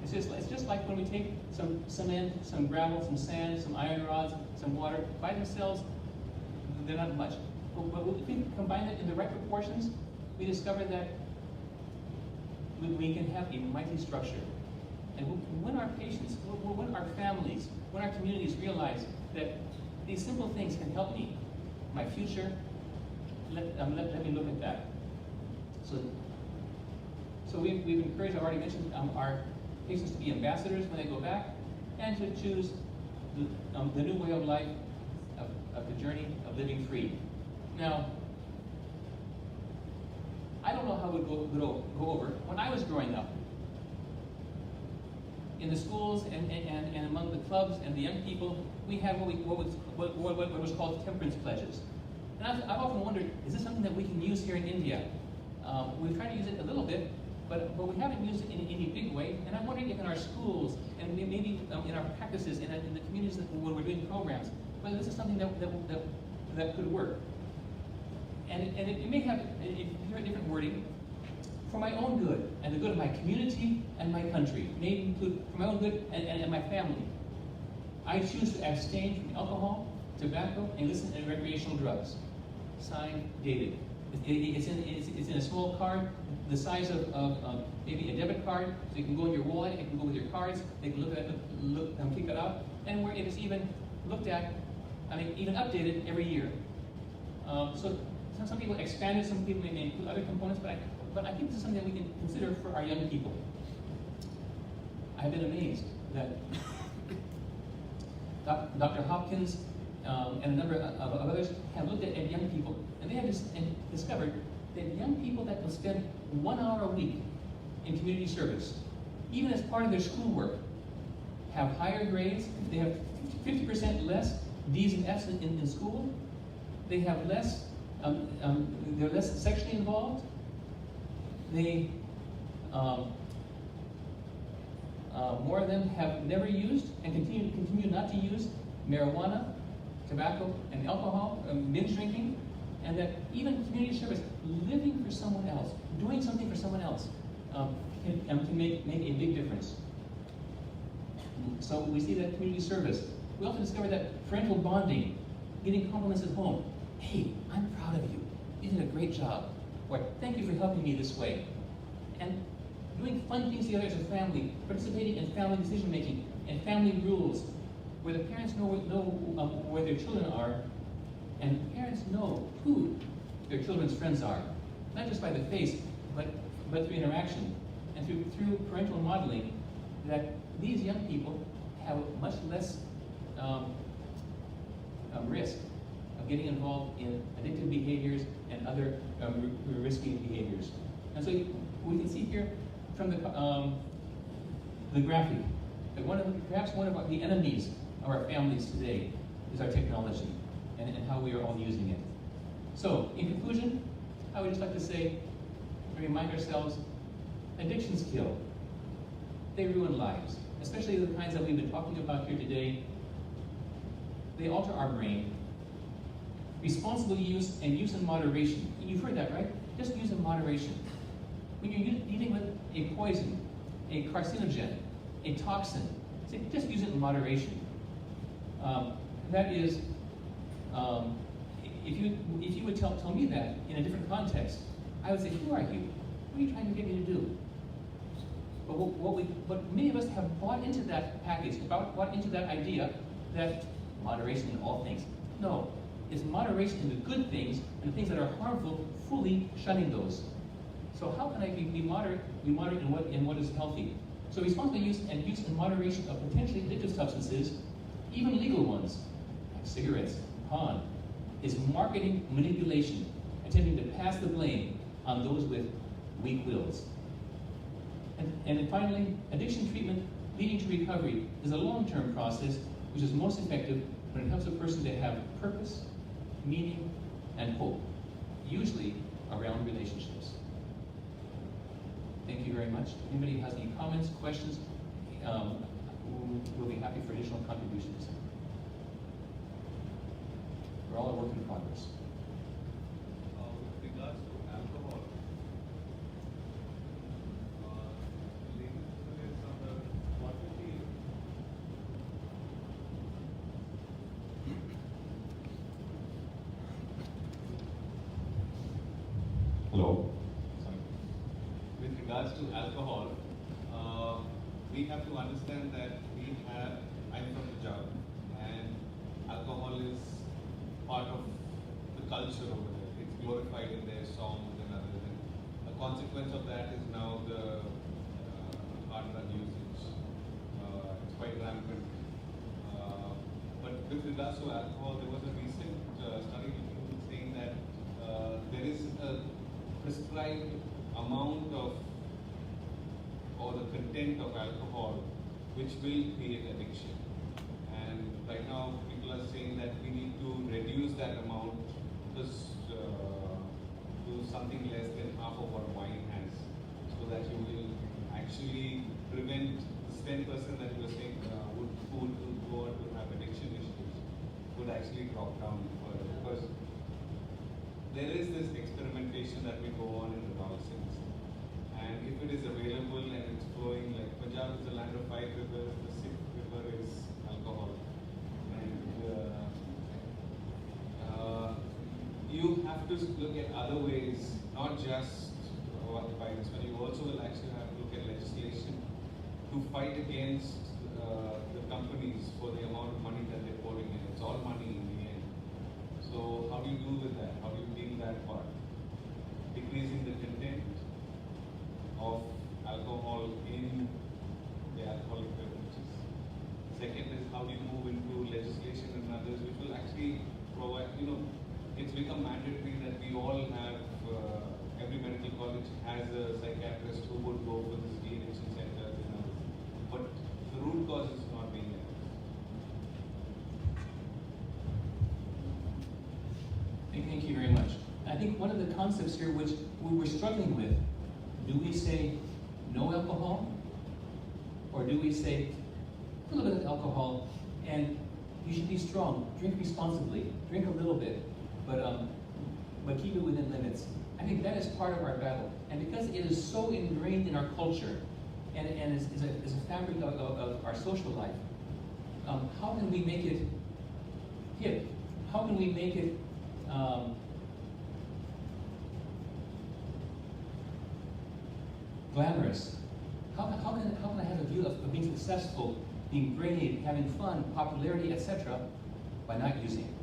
It's just like when we take some cement, some gravel, some sand, some iron rods, some water. By themselves, they're not much. But if we combine it in the right proportions, we discover that we can have a mighty structure. And when our patients, when our families, when our communities realize that these simple things can help me, my future, let me look at that. So we've encouraged, I've already mentioned, our patients to be ambassadors when they go back, and to choose the new way of life, of the journey of living free. Now, I don't know how it would go over. When I was growing up, in the schools and among the clubs and the young people, we had what was called temperance pledges. And I've often wondered, is this something that we can use here in India? We've tried to use it a little bit, but we haven't used it in any big way. And I'm wondering if in our schools and maybe in our practices and in the communities when we're doing programs, whether this is something that could work. And it may have a different wording. For my own good and the good of my community and my country, may include for my own good and my family, I choose to abstain from alcohol, tobacco, illicit and recreational drugs. Signed, dated. It's in a small card, the size of maybe a debit card, so you can go in your wallet, it can go with your cards, they can look pick it out, and where it is even looked at, even updated every year. So some people expand it, some people may include other components, but I think this is something that we can consider for our young people. I've been amazed that Dr. Hopkins and a number of others have looked at young people, and they have discovered that young people that will spend 1 hour a week in community service, even as part of their schoolwork, have higher grades. They have 50% less D's and F's in school. They have less, they're less sexually involved. They, more of them have never used and continue not to use marijuana, tobacco, and alcohol, binge drinking. and that even community service, living for someone else, doing something for someone else, can make a big difference. So we see that community service. We also discover that parental bonding, getting compliments at home. Hey, I'm proud of you. You did a great job. Or thank you for helping me this way. And doing fun things together as a family, participating in family decision making and family rules, where the parents know where their children are, and parents know who their children's friends are, not just by the face, but through interaction and through parental modeling, that these young people have much less risk of getting involved in addictive behaviors and other risky behaviors. And so we can see here from the graphic that perhaps one of the enemies of our families today is our technology and how we are all using it. So, in conclusion, I would just like to say, remind ourselves, addictions kill. They ruin lives, especially the kinds that we've been talking about here today. They alter our brain. Responsible use and use in moderation. You've heard that, right? Just use in moderation. When you're dealing with a poison, a carcinogen, a toxin, just use it in moderation. That is, if you would tell me that in a different context, I would say, who are you? What are you trying to get me to do? But what many of us have bought into that package, bought into that idea that moderation in all things. No, it's moderation in the good things and the things that are harmful, fully shunning those. So how can I be moderate in what is healthy? So responsible use and use in moderation of potentially addictive substances, even legal ones, like cigarettes, pawn, is marketing manipulation, attempting to pass the blame on those with weak wills. And then finally, addiction treatment leading to recovery is a long-term process which is most effective when it helps a person to have purpose, meaning, and hope, usually around relationships. Thank you very much. If anybody has any comments, questions, we'll be happy for additional contributions. We're all a work in progress. With regards to alcohol, ladies on the quantity. Hello. Sorry. With regards to alcohol, we have to understand that I'm from Punjab, and alcohol is part of the culture over there. It's glorified in their songs and others. And a consequence of that is now the hard drug usage. It's quite rampant. But with regards to alcohol, there was a recent study saying that there is a prescribed amount of or the content of alcohol which will create addiction. And right now people are saying that we need to reduce that amount to something less than half of what wine has, so that you will actually prevent this 10% that you were saying who would go on to have addiction issues would actually drop down further, because there is this experimentation that we go on in the nonsense. And if it is available and it's flowing, like Punjab is the land of 5 rivers, the 6th river is alcohol. And you have to look at other ways, not just by this, but you also will actually have to look at legislation to fight against the companies for the amount of money that they're pouring in. It's all money in the end. So how do you do with that? How do you deal that part? Decreasing the content of alcohol in the alcoholic beverages. Second is how do you move into legislation and others which will actually provide, it's become mandatory that we all have, every medical college has a psychiatrist who would go for this de-addiction centers and others. But the root cause is not being there. Thank you very much. I think one of the concepts here which we were struggling with, do we say no alcohol? Or do we say a little bit of alcohol and you should be strong, drink responsibly, drink a little bit, but but keep it within limits. I think that is part of our battle. And because it is so ingrained in our culture, and is a fabric of our social life, how can we make it hip? How can we make it glamorous? How can I have a view of being successful, being brave, having fun, popularity, etc., by not using it?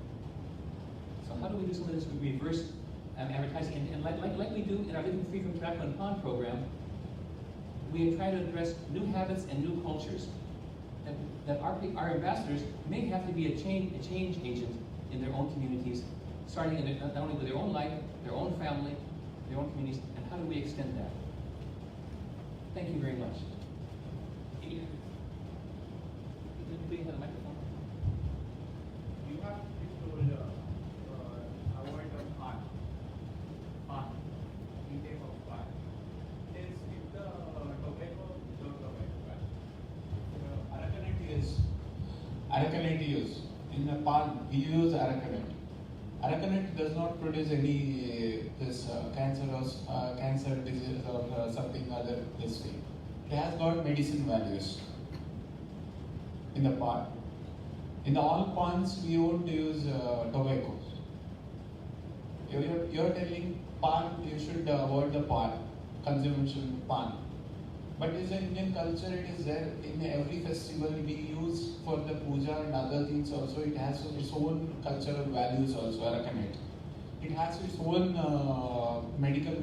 So how do we do some of this reverse advertising? And like we do in our Living Free from Tobacco and Pawn program, we try to address new habits and new cultures. That our ambassadors may have to be a change agent in their own communities, starting in not only with their own life, their own family, their own communities, and how do we extend that? Thank you very much. Do we have a microphone? You have told avoid the pan, intake of pan. Is if the tobacco, aracanite use. In the pan, we use aracanite. Aracanite does not produce any cancer disease or something other this thing. It has got medicine values in the pan. In the all pans, we won't use tobacco. You're telling pan, you should avoid the pan, consumption pan. But in the Indian culture, it is there in every festival we use for the puja and other things also. It has its own cultural values also, aracanite. It has its own medical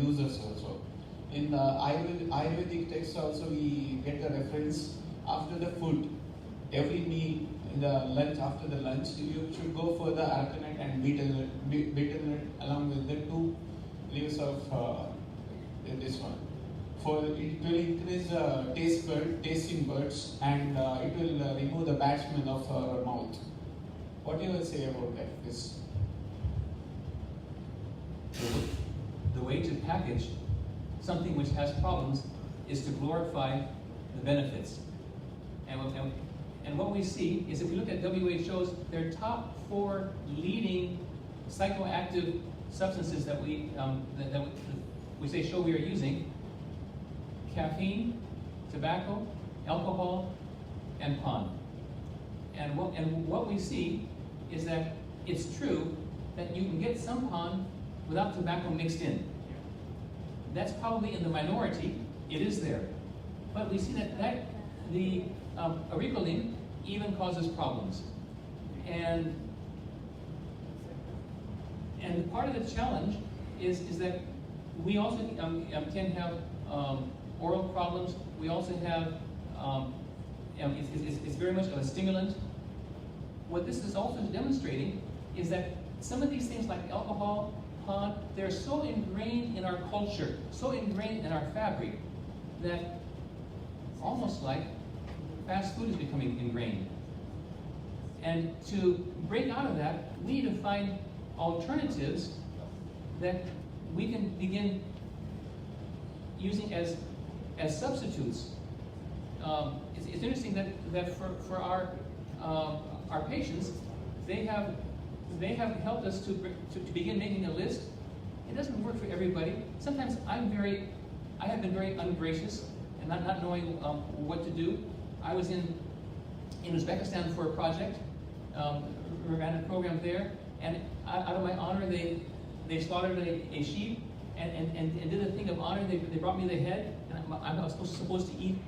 uses also. In Ayurvedic texts also we get the reference after the food. Every meal, in the lunch, after the lunch, you should go for the aracanite and betel nut along with the 2 leaves of this one. For it will increase tasting buds and it will remove the bad smell of our mouth. What do you say about that? This? The way to package something which has problems is to glorify the benefits. And what we see is if we look at WHO's, their top 4 leading psychoactive substances that we say show we are using: caffeine, tobacco, alcohol, and pan. And what we see is that it's true that you can get some pan without tobacco mixed in. That's probably in the minority. It is there. But we see that the auriculine even causes problems. And part of the challenge is that we also can have oral problems. We also have, it's very much of a stimulant. What this is also demonstrating is that some of these things like alcohol, pan, they're so ingrained in our culture, so ingrained in our fabric, that almost like fast food is becoming ingrained. And to break out of that, we need to find alternatives that we can begin using as substitutes. It's interesting that for our patients, they have helped us to begin making a list. It doesn't work for everybody. Sometimes I have been very ungracious and not knowing what to do. I was in Uzbekistan for a project, ran a program there, and out of my honor, they slaughtered a sheep and did a thing of honor. They brought me the head, and I was supposed to eat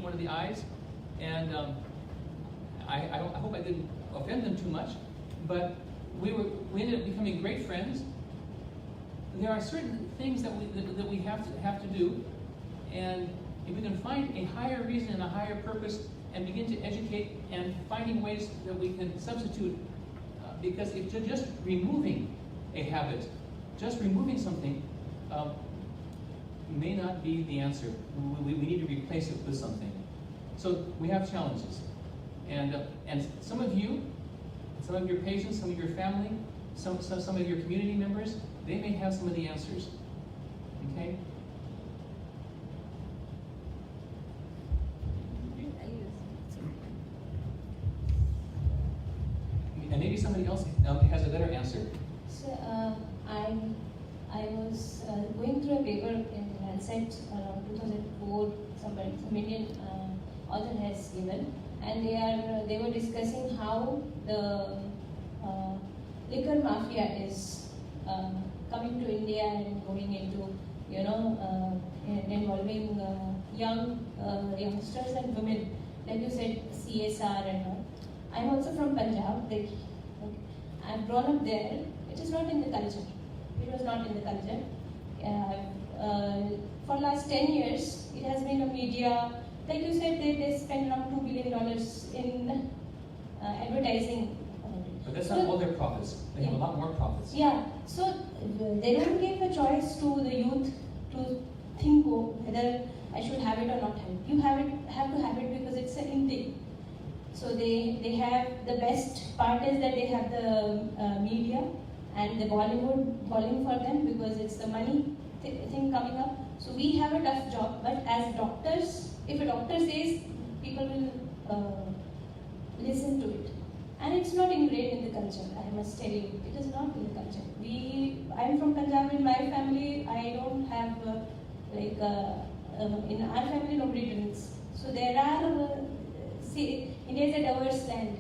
one of the eyes, and I hope I didn't offend them too much, but we ended up becoming great friends. There are certain things that we have to do, and if we can find a higher reason and a higher purpose and begin to educate and finding ways that we can substitute, because if just removing a habit, just removing something may not be the answer. We need to replace it with something. So we have challenges, and some of you, some of your patients, some of your family, some of your community members, they may have some of the answers. Okay. And maybe somebody else has a better answer. So I set around 2004. Some Indian author has given, and they were discussing how the liquor mafia is coming to India and going into, involving youngsters and women, like you said, CSR and all. I'm also from Punjab. I've grown up there. It is not in the culture. It was not in the culture. For last 10 years, it has been a media. Like you said, they spend around $2 billion in advertising. But that's not all their profits. They have a lot more profits. Yeah, so they don't give a choice to the youth to think whether I should have it or not have it. You have to have it because it's an intake. So they have the best part is that they have the media and the Bollywood calling for them because it's the money thing coming up. So we have a tough job, but as doctors, if a doctor says, people will listen to it. And it's not ingrained in the culture, I must tell you. It is not in the culture. I'm from Punjab. In my family, I don't have, in our family, nobody drinks. So there are, India is a diverse land.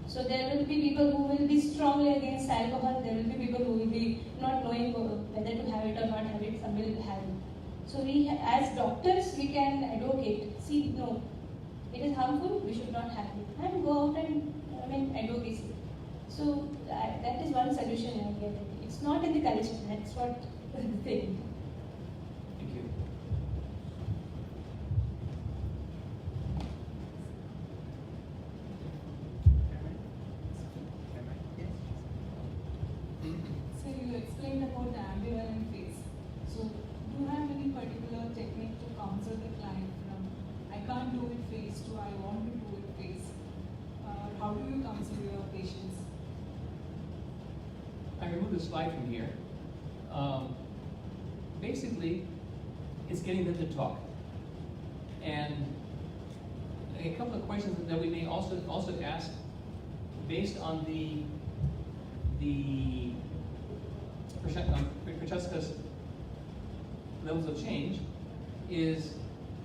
So there will be people who will be strongly against alcohol. There will be people who will be not knowing whether to have it or not have it. Some will have it. So as doctors, we can advocate. See, no, it is harmful. We should not have it. And go out and advocacy. So that is one solution I get. It's not in the culture. That's what the thing. Thank you. So you explained about the ambivalent phase. So do you have any particular technique to counsel the client from I can't do it phase to I want to do it phase? How do you counsel your patients? I removed the slide from here. Basically, it's getting them to talk. And a couple of questions that we may also ask based on the Francesca's levels of change is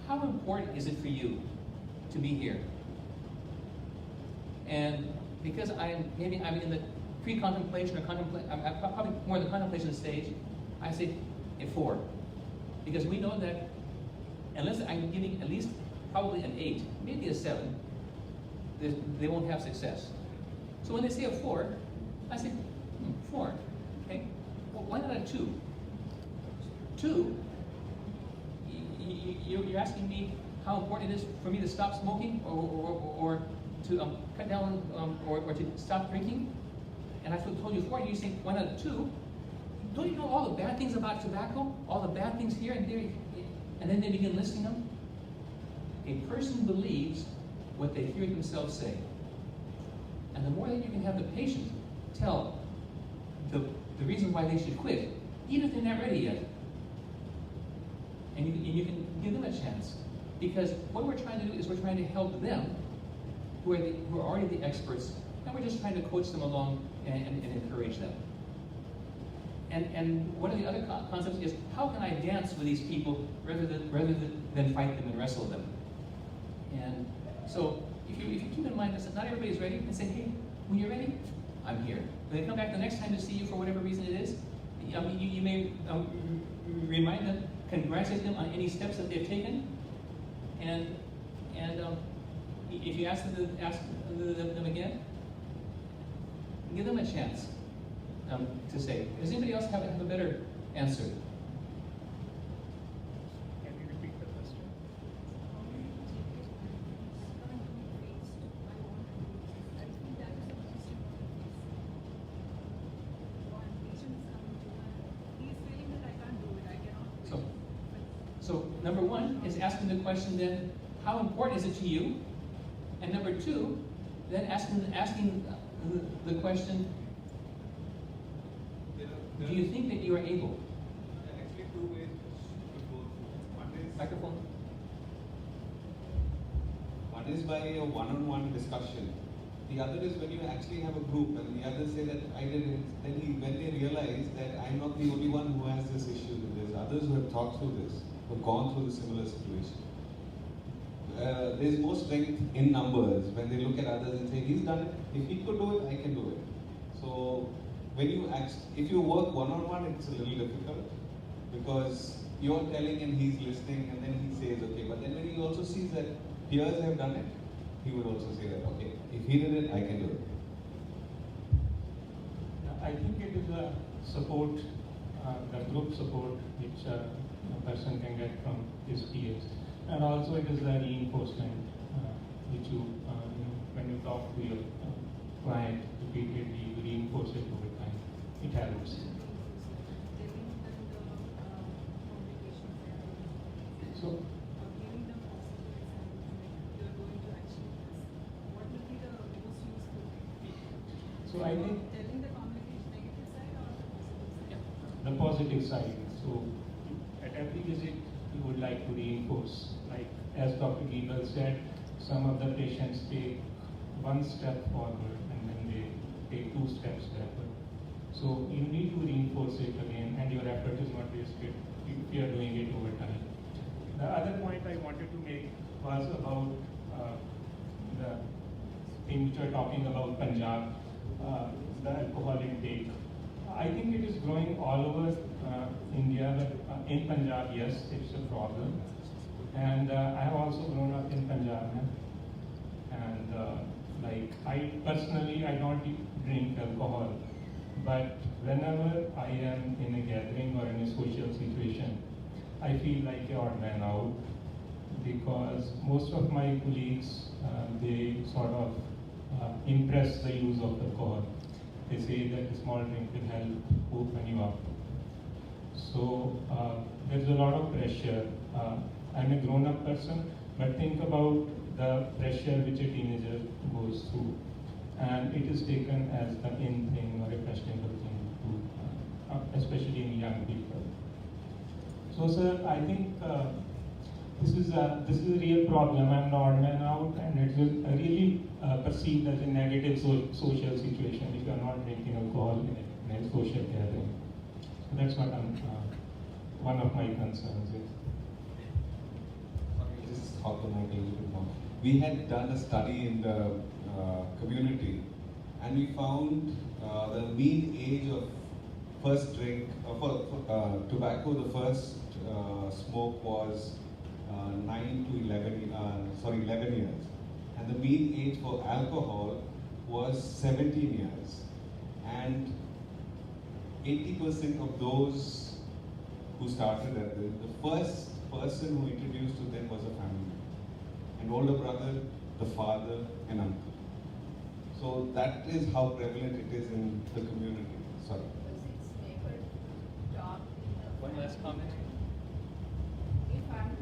how important is it for you to be here? And because I'm in the pre-contemplation or I'm probably more in the contemplation stage, I say a 4. Because we know that unless I'm giving at least probably an 8, maybe a 7, they won't have success. So when they say a 4, I say, 4, okay? Well, why not a 2? 2, you're asking me how important it is for me to stop smoking or to cut down or to stop drinking, and I told you 4, and you say why not a 2? Don't you know all the bad things about tobacco? All the bad things here and there, and then they begin listing them? A person believes what they hear themselves say. And the more that you can have the patient tell the reason why they should quit, even if they're not ready yet, and you can give them a chance. Because what we're trying to do is we're trying to help them who are already the experts, and we're just trying to coach them along and encourage them. And one of the other concepts is how can I dance with these people rather than fight them and wrestle them? And so if you keep in mind that not everybody's ready, and say, hey, when you're ready, I'm here. When they come back the next time to see you for whatever reason it is, you may remind them, congratulate them on any steps that they've taken, and if you ask them again, give them a chance to say. Does anybody else have a better answer? Can you repeat the question? So number 1 is asking the question then, how important is it to you? And number 2, then asking the question, do you think that you are able? There are actually 2 ways to go through. One is Microphone. One is by a one-on-one discussion. The other is when you actually have a group and the others say that I did it. Then when they realize that I'm not the only one who has this issue, there's others who have thought through this. who've gone through the similar situation. There's more strength in numbers when they look at others and say, he's done it, if he could do it, I can do it. So when you if you work one-on-one, it's a little difficult because you're telling him, he's listening, and then he says, okay, but then when he also sees that peers have done it, he would also say that, okay, if he did it, I can do it. I think it is a support, the group support which a person can get from his peers. And also it is the reinforcement which you know, when you talk to your client repeatedly, you reinforce it over time. It helps. So, so I think Telling the communication negative side or the positive side. So at every visit, you would like to reinforce. Like as Dr. Giebel said, some of the patients take one step forward and then they take 2 steps backward. So you need to reinforce it again, and your effort is not wasted if you are doing it over time. The other point I wanted to make was about the thing which you are talking about Punjab, the alcohol intake. I think it is growing all over India, but in Punjab, yes, it's a problem. And I have also grown up in Punjab, and like I personally, I don't drink alcohol, but whenever I am in a gathering or in a social situation, I feel like an odd man out because most of my colleagues, they sort of impress the use of alcohol. They say that a small drink will help open you up. So there's a lot of pressure. I'm a grown-up person, but think about the pressure which a teenager goes through. And it is taken as the in thing or a fashionable thing, to, especially in young people. So sir, I think this is a real problem. I'm an odd man out, and it is really perceived as a negative social situation if you are not drinking alcohol in a social gathering. So that's what one of my concerns is. Just talk about it a little bit more. We had done a study in the community, and we found the mean age of first drink for tobacco. The first smoke was 11 years, and the mean age for alcohol was 17 years, and 80% of those who started at the first person who introduced to them was a family, an older brother, the father, and uncle. So that is how prevalent it is in the community. Sorry. One last comment. If I'm